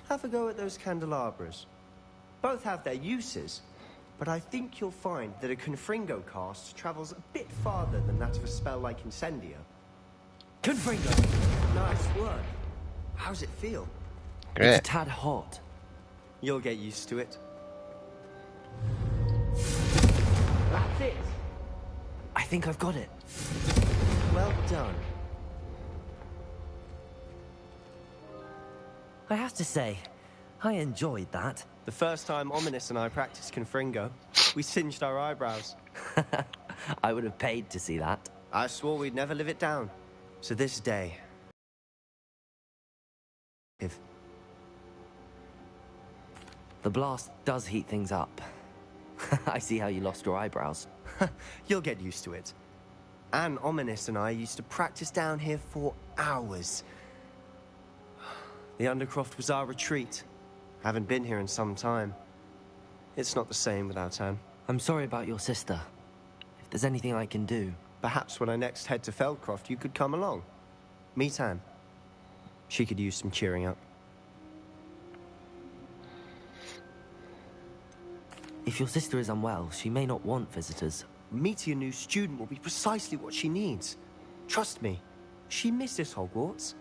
Have a go at those candelabras. Both have their uses, but I think you'll find that a Confringo cast travels a bit farther than that of a spell like Incendio. Confringo! Nice work. How's it feel? Great. It's a tad hot. You'll get used to it. That's it! I think I've got it. Well done. I have to say, I enjoyed that. The first time Ominous and I practiced Confringo, we singed our eyebrows. I would have paid to see that. I swore we'd never live it down. So this day... The blast does heat things up. I see how you lost your eyebrows. You'll get used to it. Anne, Ominous and I used to practice down here for hours. The Undercroft was our retreat. Haven't been here in some time. It's not the same without Anne. I'm sorry about your sister. If there's anything I can do... Perhaps when I next head to Feldcroft, you could come along. Meet Anne. She could use some cheering up. If your sister is unwell, she may not want visitors. Meeting a new student will be precisely what she needs. Trust me, she misses Hogwarts.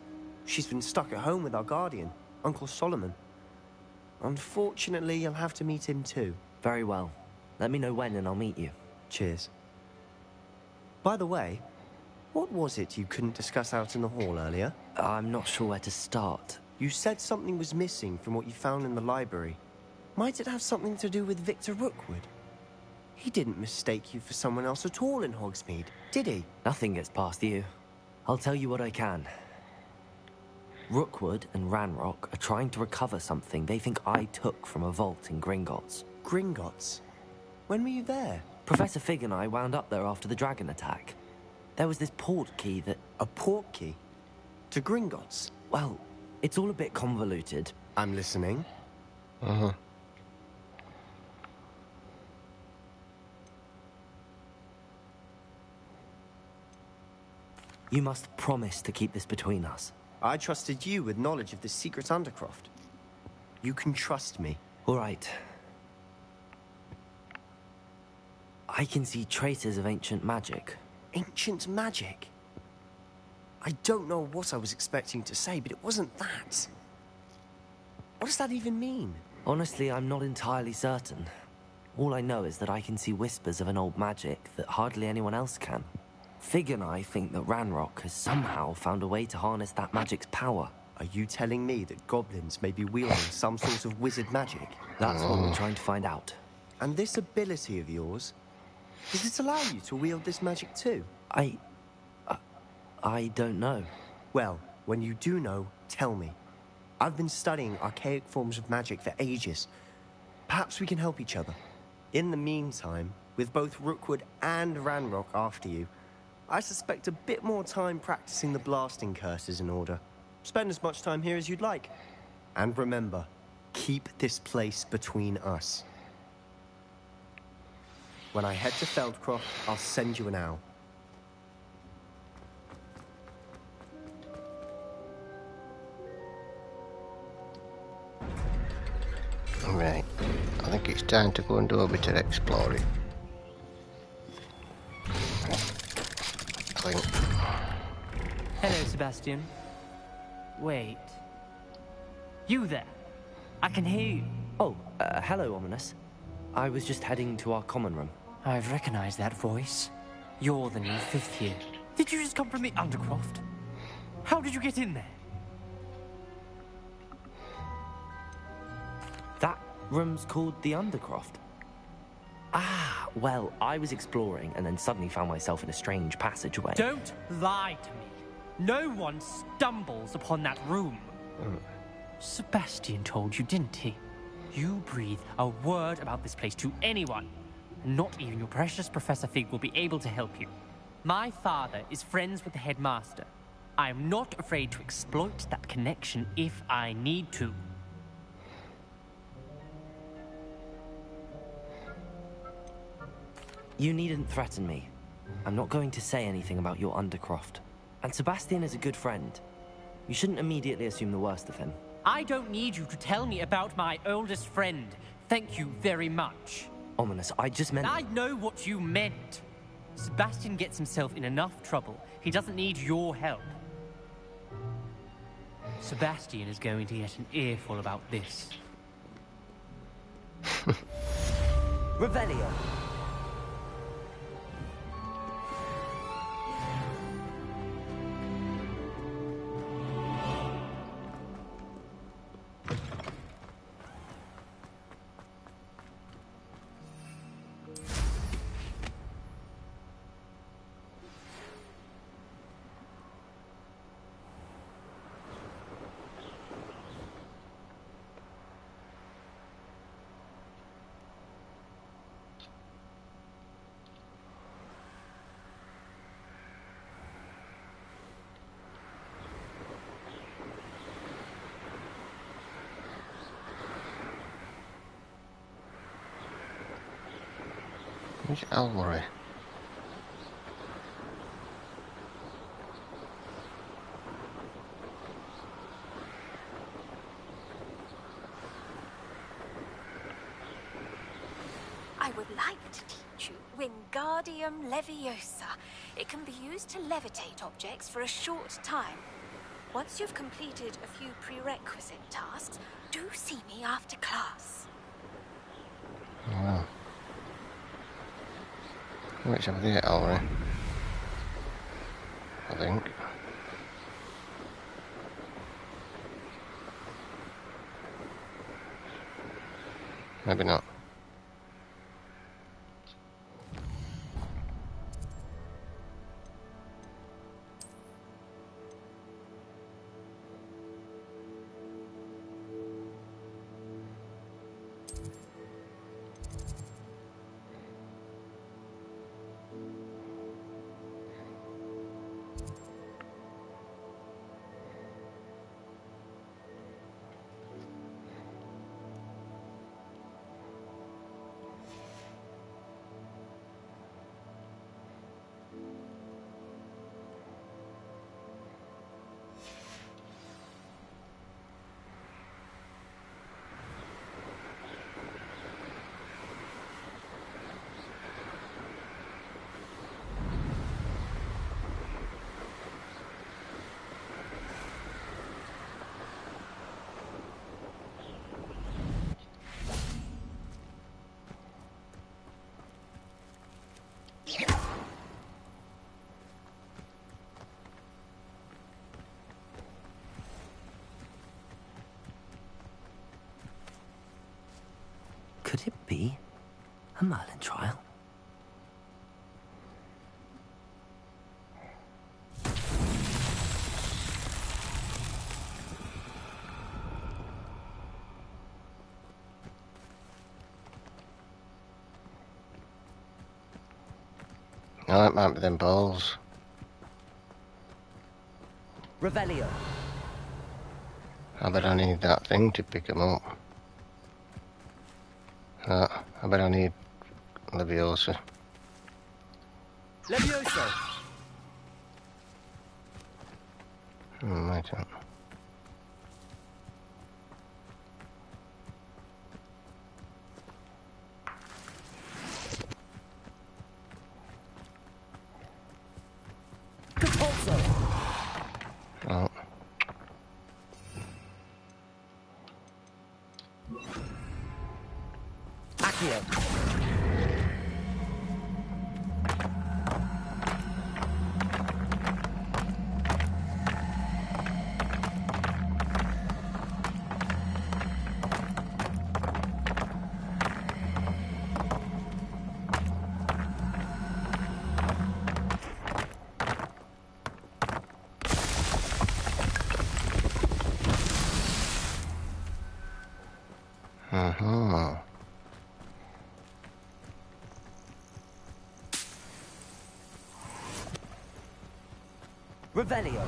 She's been stuck at home with our guardian, Uncle Solomon. Unfortunately, you'll have to meet him too. Very well. Let me know when and I'll meet you. Cheers. By the way, what was it you couldn't discuss out in the hall earlier? I'm not sure where to start. You said something was missing from what you found in the library. Might it have something to do with Victor Rookwood? He didn't mistake you for someone else at all in Hogsmeade, did he? Nothing gets past you. I'll tell you what I can. Rookwood and Ranrock are trying to recover something they think I took from a vault in Gringotts. Gringotts? When were you there? Professor Fig and I wound up there after the dragon attack. There was this port key that... A port key? To Gringotts? Well, it's all a bit convoluted. I'm listening. You must promise to keep this between us. I trusted you with knowledge of the secret Undercroft. You can trust me. All right. I can see traces of ancient magic. Ancient magic? I don't know what I was expecting to say, but it wasn't that. What does that even mean? Honestly, I'm not entirely certain. All I know is that I can see whispers of an old magic that hardly anyone else can. Fig and I think that Ranrock has somehow found a way to harness that magic's power. Are you telling me that goblins may be wielding some sort of wizard magic? That's what we're trying to find out. And this ability of yours, does it allow you to wield this magic too? I don't know. Well, when you do know, tell me. I've been studying archaic forms of magic for ages. Perhaps we can help each other. In the meantime, with both Rookwood and Ranrock after you, I suspect a bit more time practicing the blasting curse is in order. Spend as much time here as you'd like. And remember, keep this place between us. When I head to Feldcroft, I'll send you an owl. Right. I think it's time to go and do a bit of exploring. I think. Hello, Sebastian. Wait. You there? I can hear you. Oh, hello, Ominous. I was just heading to our common room. I've recognized that voice. You're the new 5th year. Did you just come from the Undercroft? How did you get in there? That room's called the Undercroft. Ah, well, I was exploring and then suddenly found myself in a strange passageway. Don't lie to me. No one stumbles upon that room. Sebastian told you, didn't he? You breathe a word about this place to anyone, and not even your precious Professor Fig will be able to help you. My father is friends with the headmaster. I am not afraid to exploit that connection if I need to. You needn't threaten me. I'm not going to say anything about your Undercroft. And Sebastian is a good friend. You shouldn't immediately assume the worst of him. I don't need you to tell me about my oldest friend. Thank you very much. Ominous, I just meant... I know what you meant. Sebastian gets himself in enough trouble. He doesn't need your help. Sebastian is going to get an earful about this. Revelio. Who's Alvory? I would like to teach you Wingardium Leviosa. It can be used to levitate objects for a short time. Once you've completed a few prerequisite tasks, do see me after class. Oh. Which of the Ellery? I think. Maybe not. Could it be a Merlin trial? Oh, it might be them balls. Revelio. I bet I need that thing to pick them up. I bet I need Leviosa. Levioso. I don't. Oh. Accio. Revelio.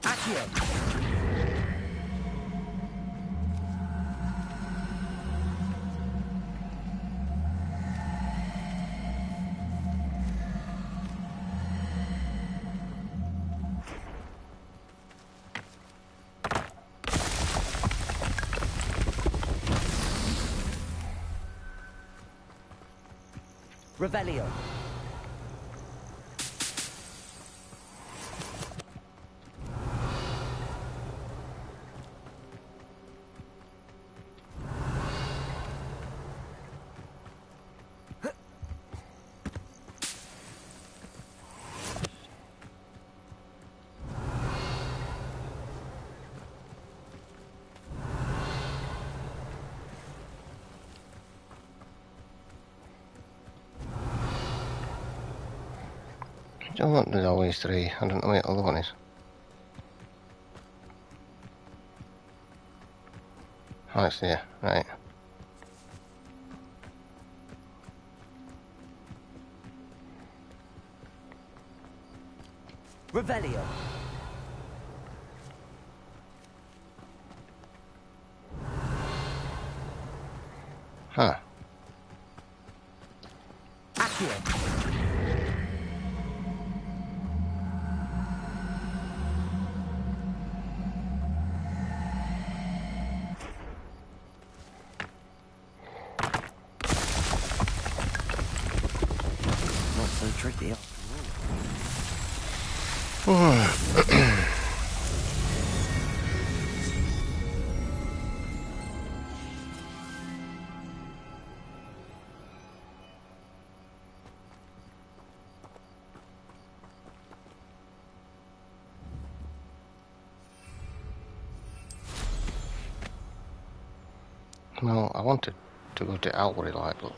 Accio. Revelio. I don't want there's always three. I don't know where the other one is. Oh, it's there. Right. Revelio. Huh. Accio. Well, I wanted to go to Albury, like, but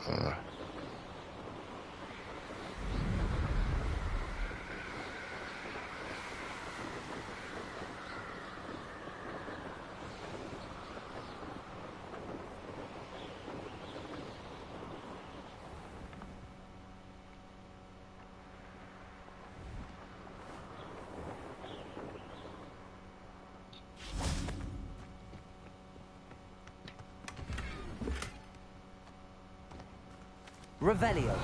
Revelio.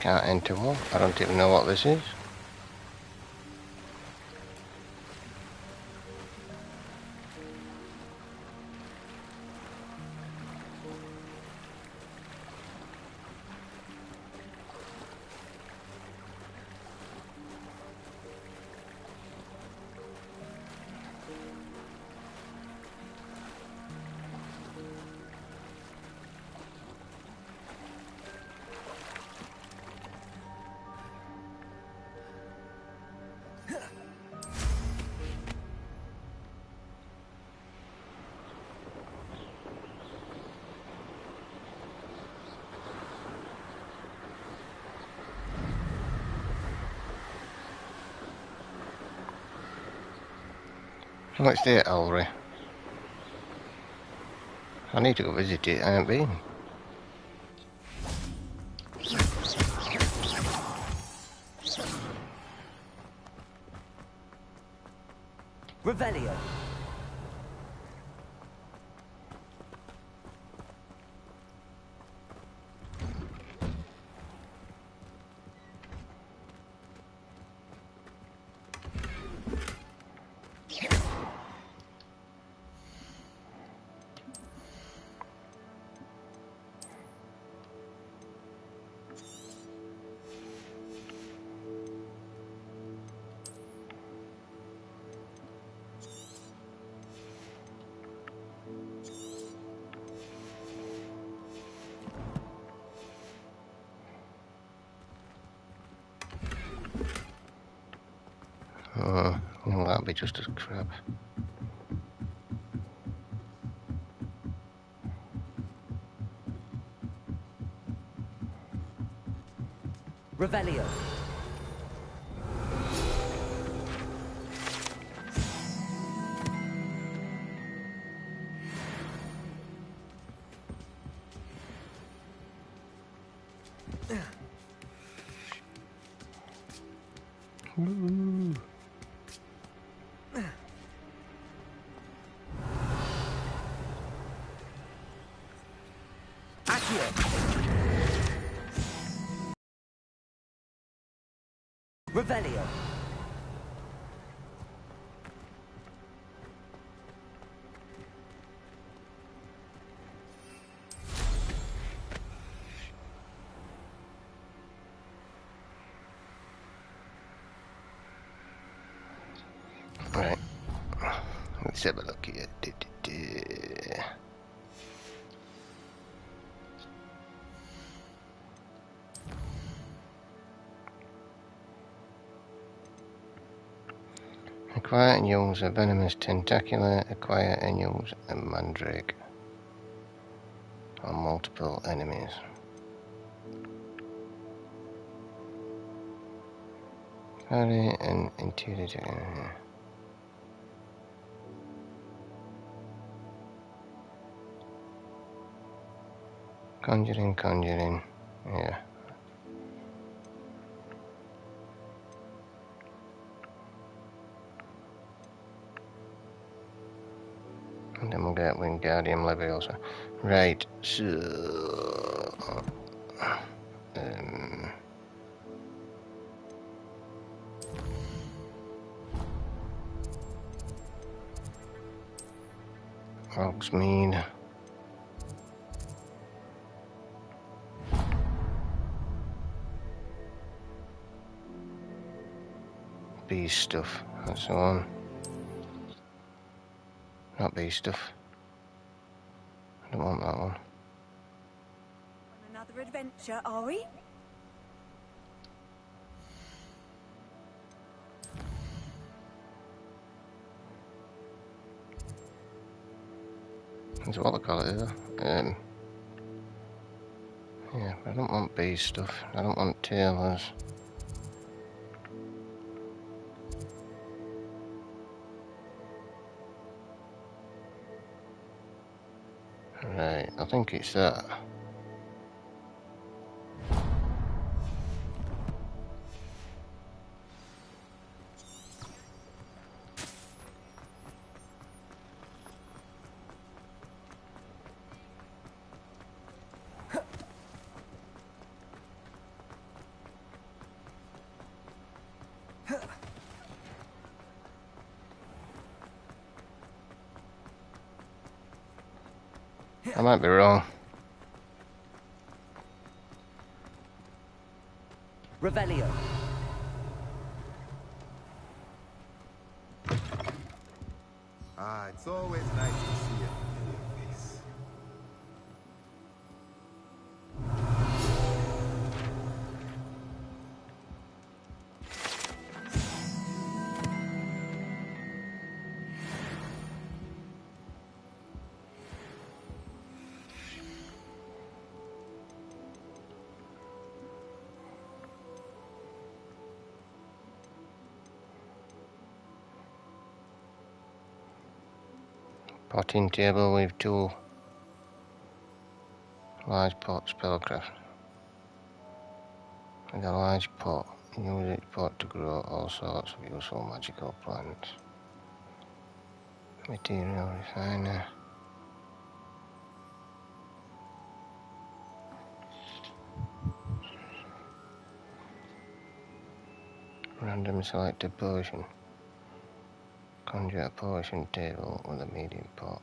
can't enter one. I don't even know what this is. What's there, Albury? I need to go visit it. I haven't been. Revelio. Well, that'll be just as crap. Revelio. Revelio. Right. Let's have a look here. Acquire and use a venomous tentacular. Acquire and use a mandrake on multiple enemies. Carry and intuitive. Conjuring, conjuring. Yeah. And then we'll get Wingardium Leviosa. Right, so... Hogsmeade. Bee stuff, that's the one. Not bee stuff. I don't want that one. On another adventure, are we? That's what they call it, either. Yeah, I don't want bee stuff. I don't want tailors. Right, I think it's that. I might be wrong. Revelio. Ah, it's always nice to see a familiar face. Potting table with tool. Large pot spellcraft. With a large pot, use each pot to grow all sorts of useful magical plants. Material refiner. Random select a potion. Conjure a potion table with a medium pot.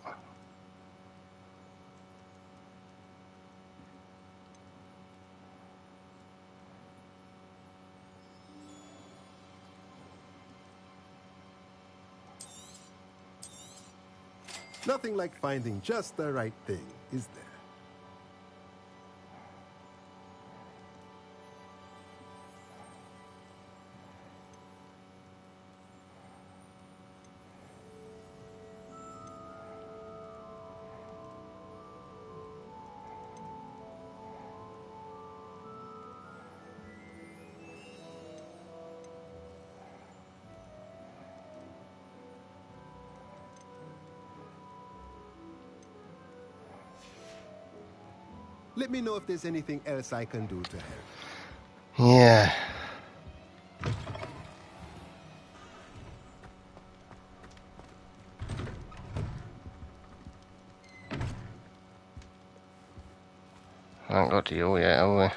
Nothing like finding just the right thing, is there? Let me know if there's anything else I can do to help. Yeah. I haven't got to you yet, have we?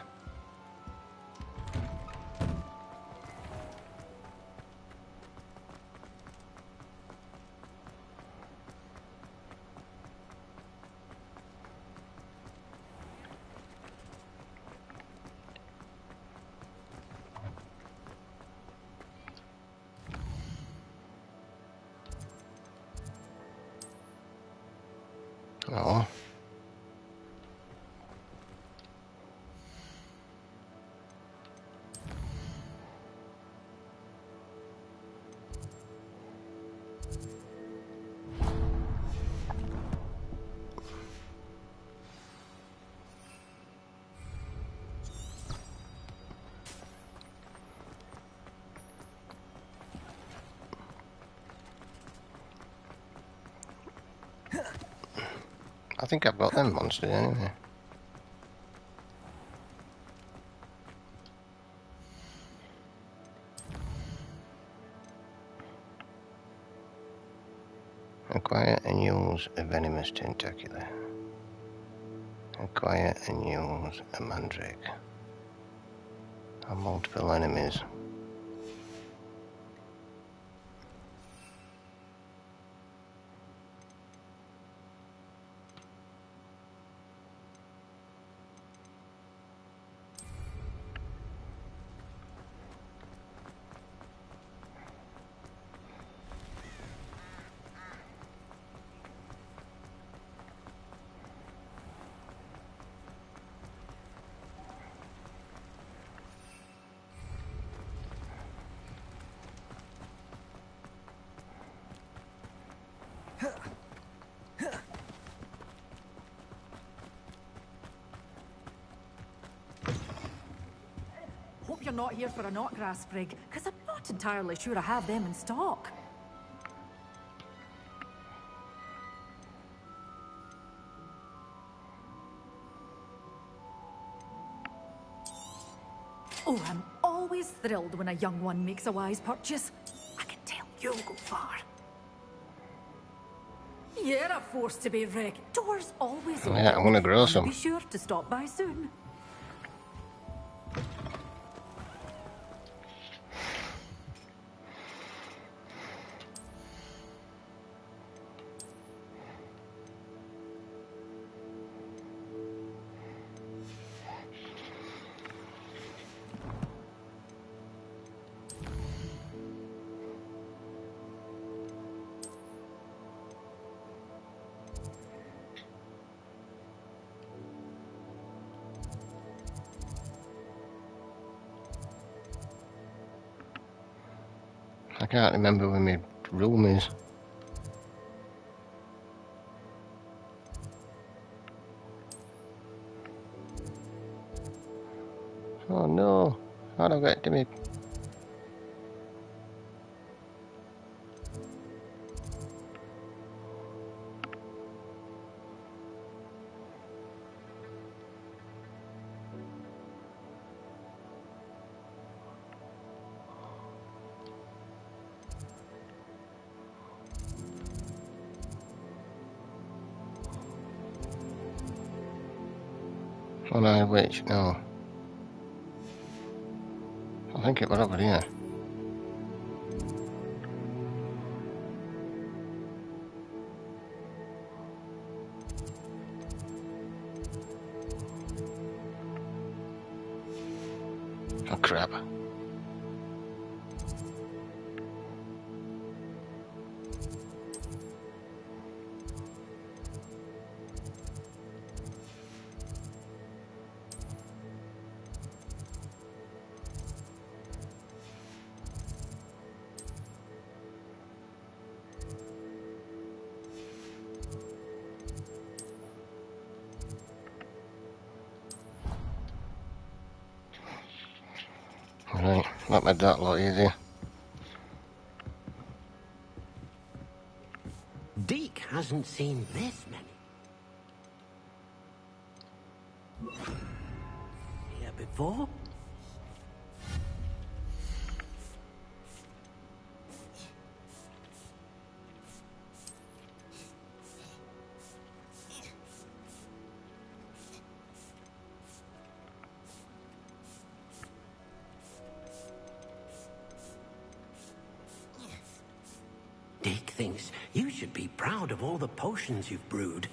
No. I think I've got them monsters anyway. Acquire and use a venomous tentacular. Acquire and use a mandrake. And multiple enemies. Hope you're not here for a knotgrass sprig, because I'm not entirely sure I have them in stock. Oh, I'm always thrilled when a young one makes a wise purchase. I can tell you'll go far. You're a force to be reckoned. Doors always open. Yeah, I'm gonna grow some. Be sure to stop by soon. I can't remember where my room is. Oh no, how do I get to me? Oh no, which? No. I think it was over here. Oh crap. Right, that made that a lot easier. Deke hasn't seen this many. Here before? Deke thinks you should be proud of all the potions you've brewed.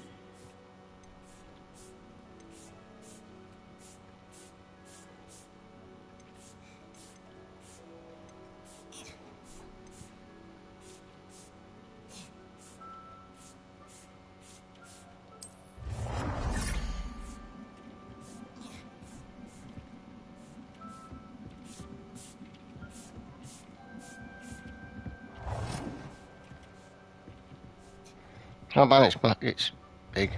Oh man, it's black, it's big.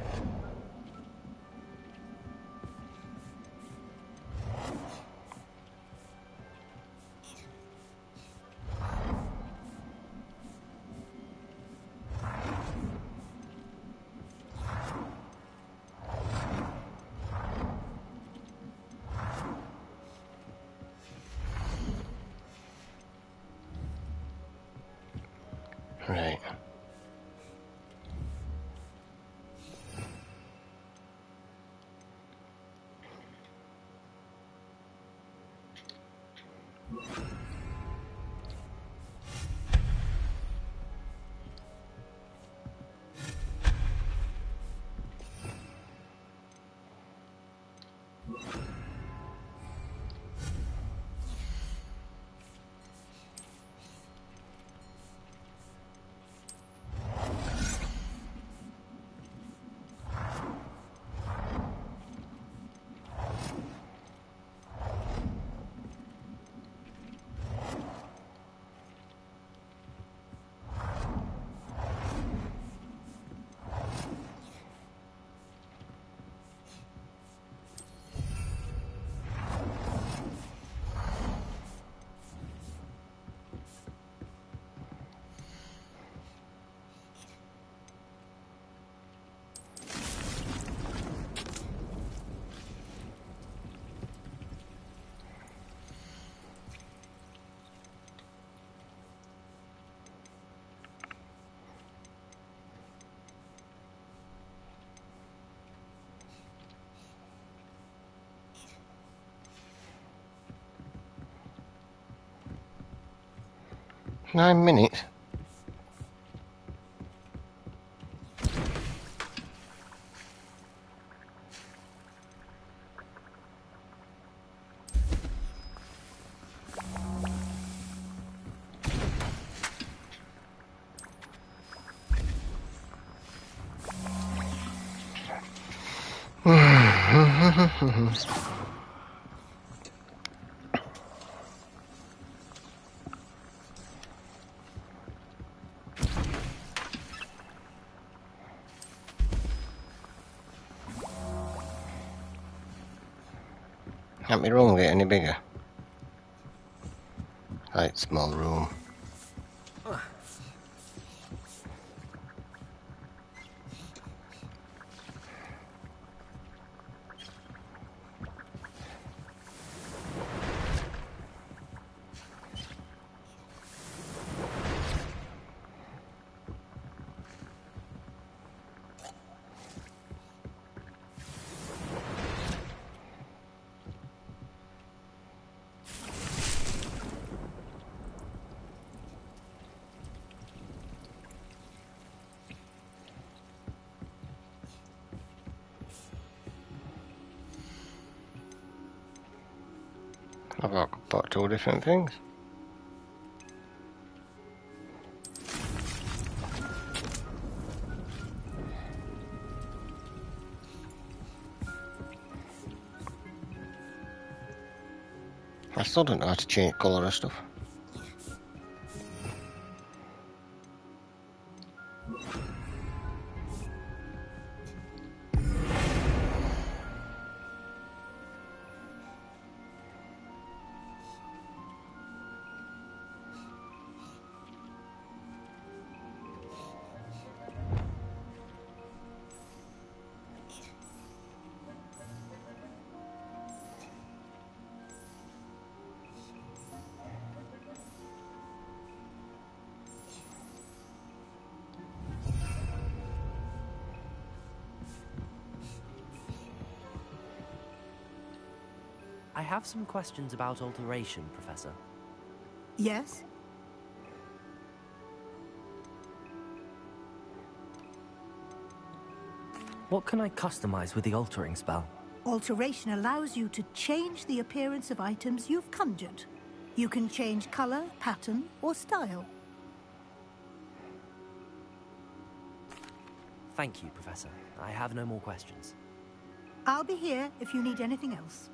Right. 9 minutes. Can't be wrong with it any bigger. Right, small room. I've got two different things. I still don't know how to change colour of stuff. I have some questions about alteration, Professor. Yes? What can I customize with the altering spell? Alteration allows you to change the appearance of items you've conjured. You can change color, pattern, or style. Thank you, Professor. I have no more questions. I'll be here if you need anything else.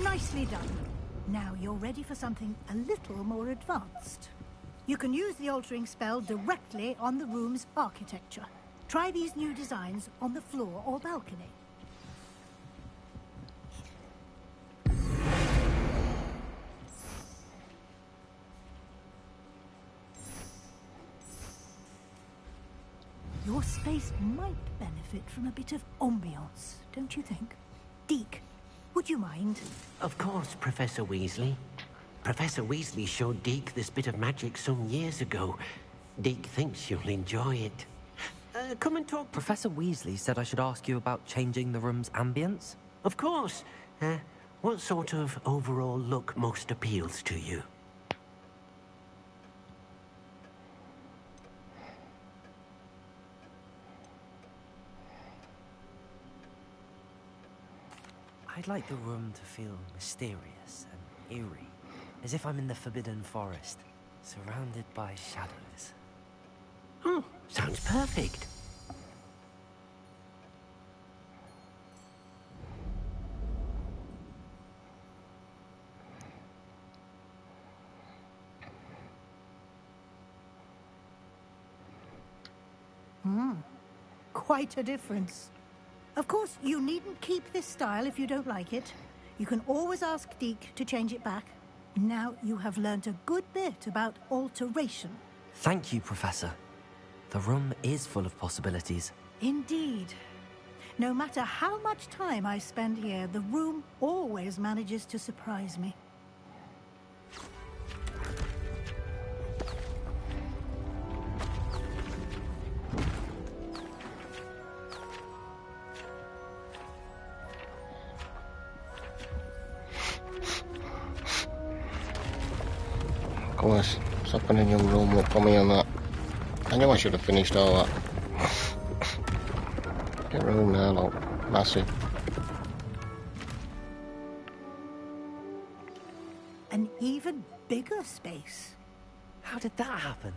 Nicely done. Now you're ready for something a little more advanced. You can use the altering spell directly on the room's architecture. Try these new designs on the floor or balcony. Your space might benefit from a bit of ambiance, don't you think? Deke, would you mind? Of course, Professor Weasley. Professor Weasley showed Deke this bit of magic some years ago. Deke thinks you'll enjoy it. Come and talk. Professor Weasley said I should ask you about changing the room's ambience? Of course. What sort of overall look most appeals to you? I'd like the room to feel mysterious and eerie, as if I'm in the Forbidden Forest, surrounded by shadows. Oh, sounds perfect. Quite a difference. Of course, you needn't keep this style if you don't like it. You can always ask Deke to change it back. Now you have learnt a good bit about alteration. Thank you, Professor. The room is full of possibilities. Indeed. No matter how much time I spend here, the room always manages to surprise me. Of course, what's happening in your room will come on that. I knew I should have finished all that. Your room now, look, massive. An even bigger space. How did that happen?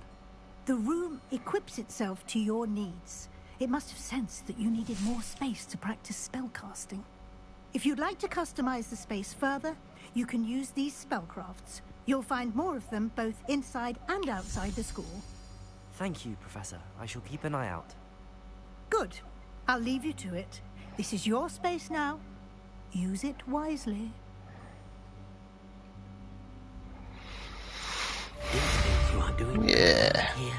The room equips itself to your needs. It must have sensed that you needed more space to practice spellcasting. If you'd like to customize the space further, you can use these spellcrafts. You'll find more of them both inside and outside the school. Thank you, Professor. I shall keep an eye out. Good. I'll leave you to it. This is your space now. Use it wisely. You are doing Yeah. here.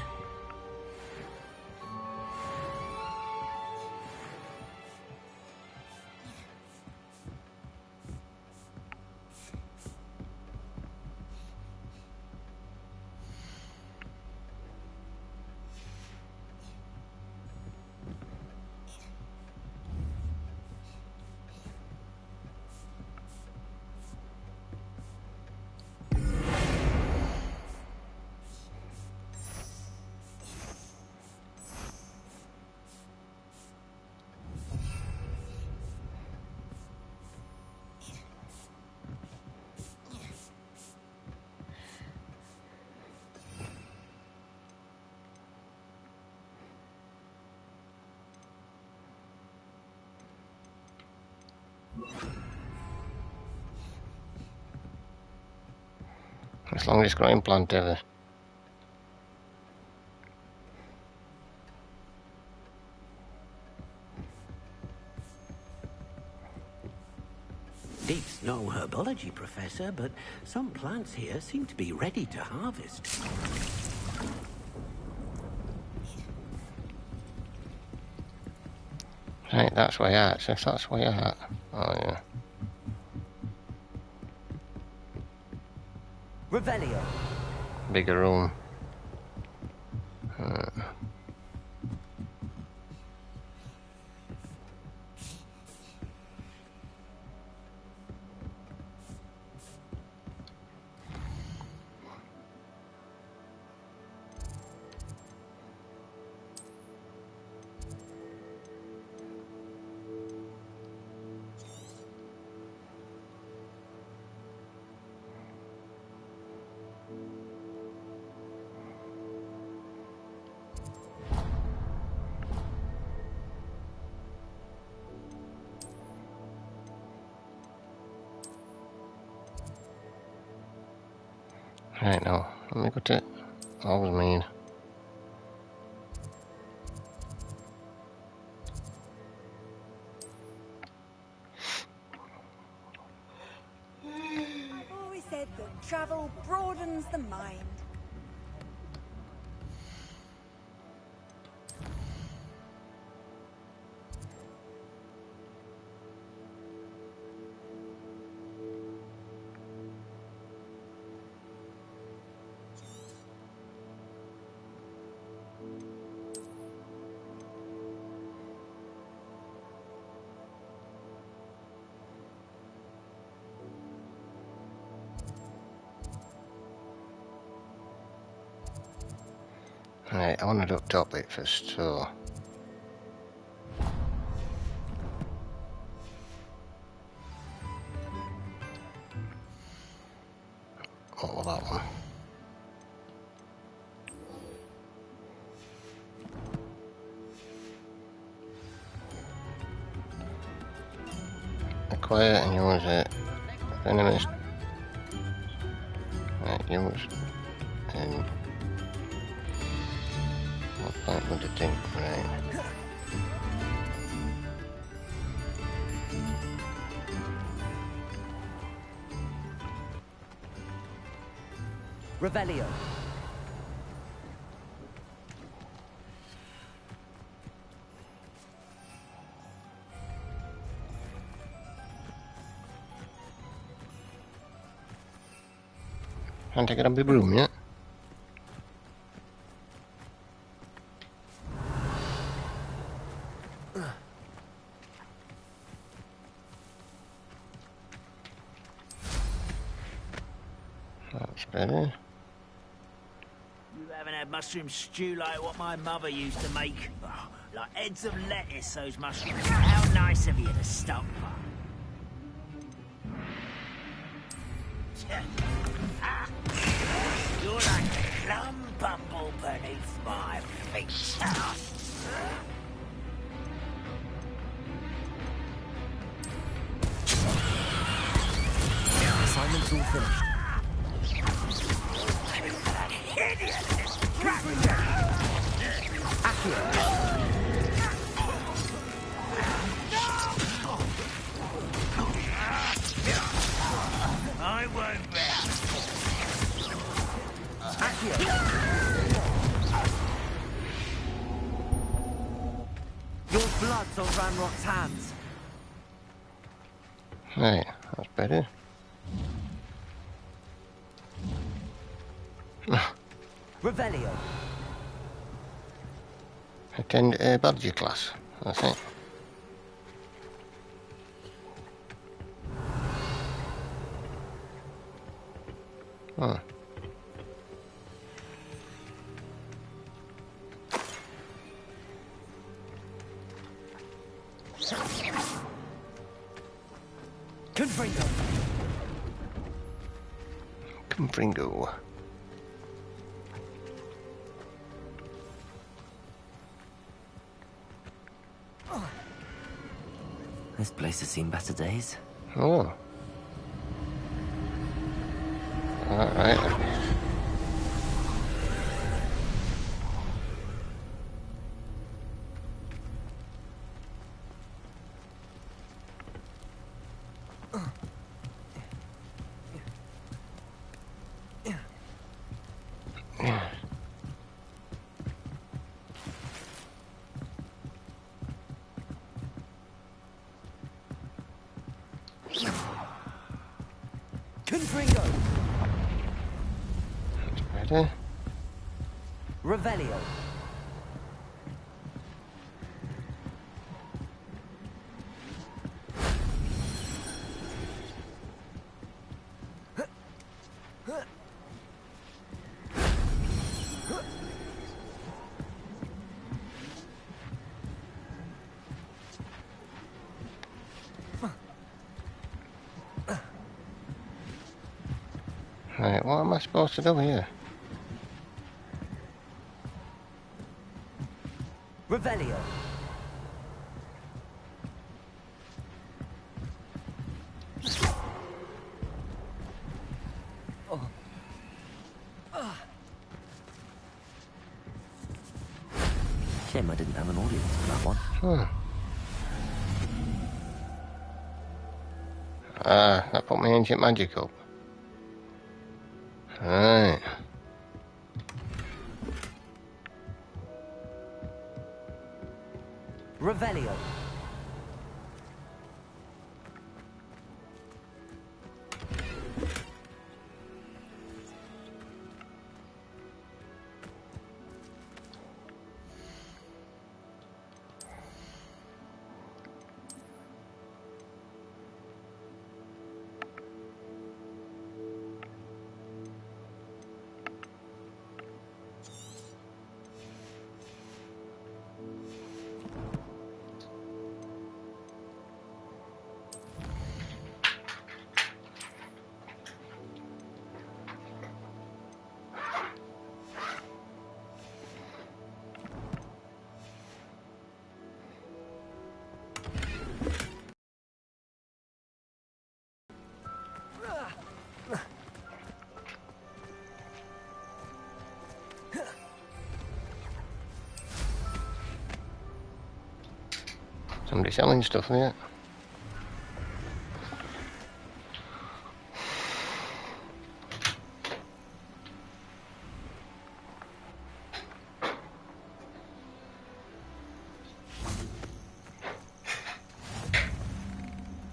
As long as it's got implant tether. Deke's no herbology professor, but some plants here seem to be ready to harvest. Right, that's where you're at. So if that's where you're at. Oh, yeah. Revelio. Bigger room. Right now, let me go to Aldermean. I've always said that travel broadens the mind. Right, I want to up top it first, so... What was that one? Acquire and use it. Enemies. Right, use. And... What point would you think? Right. Revelio. Can't take it up the broom yet. That's better. You haven't had mushroom stew like what my mother used to make. Oh, like heads of lettuce, those mushrooms. How nice of you to stop by. You're like a plum bumble beneath my feet. Assignment's all finished. I won't rest. Your blood's on Ranrock's hands. Right, that's better. Revelio. Attend a badger class. That's it. Oh. Confringo. Confringo. This place has seen better days. Oh. Alright. Confringo. That's better. Revelio. Right, what am I supposed to do here? Revelio. Shame I didn't have an audience for that one. Ah, that put my ancient magic up. Right. Revelio. Somebody selling stuff there.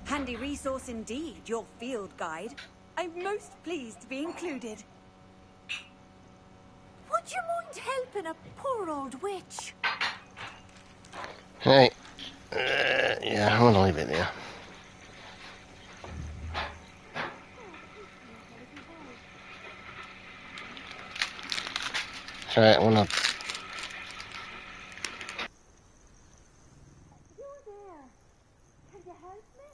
Handy resource indeed, your field guide. I'm most pleased to be included. Would you mind helping a poor old witch? Hey. Yeah, I'm gonna leave it there. Right, I wanna... You there. Can you help me?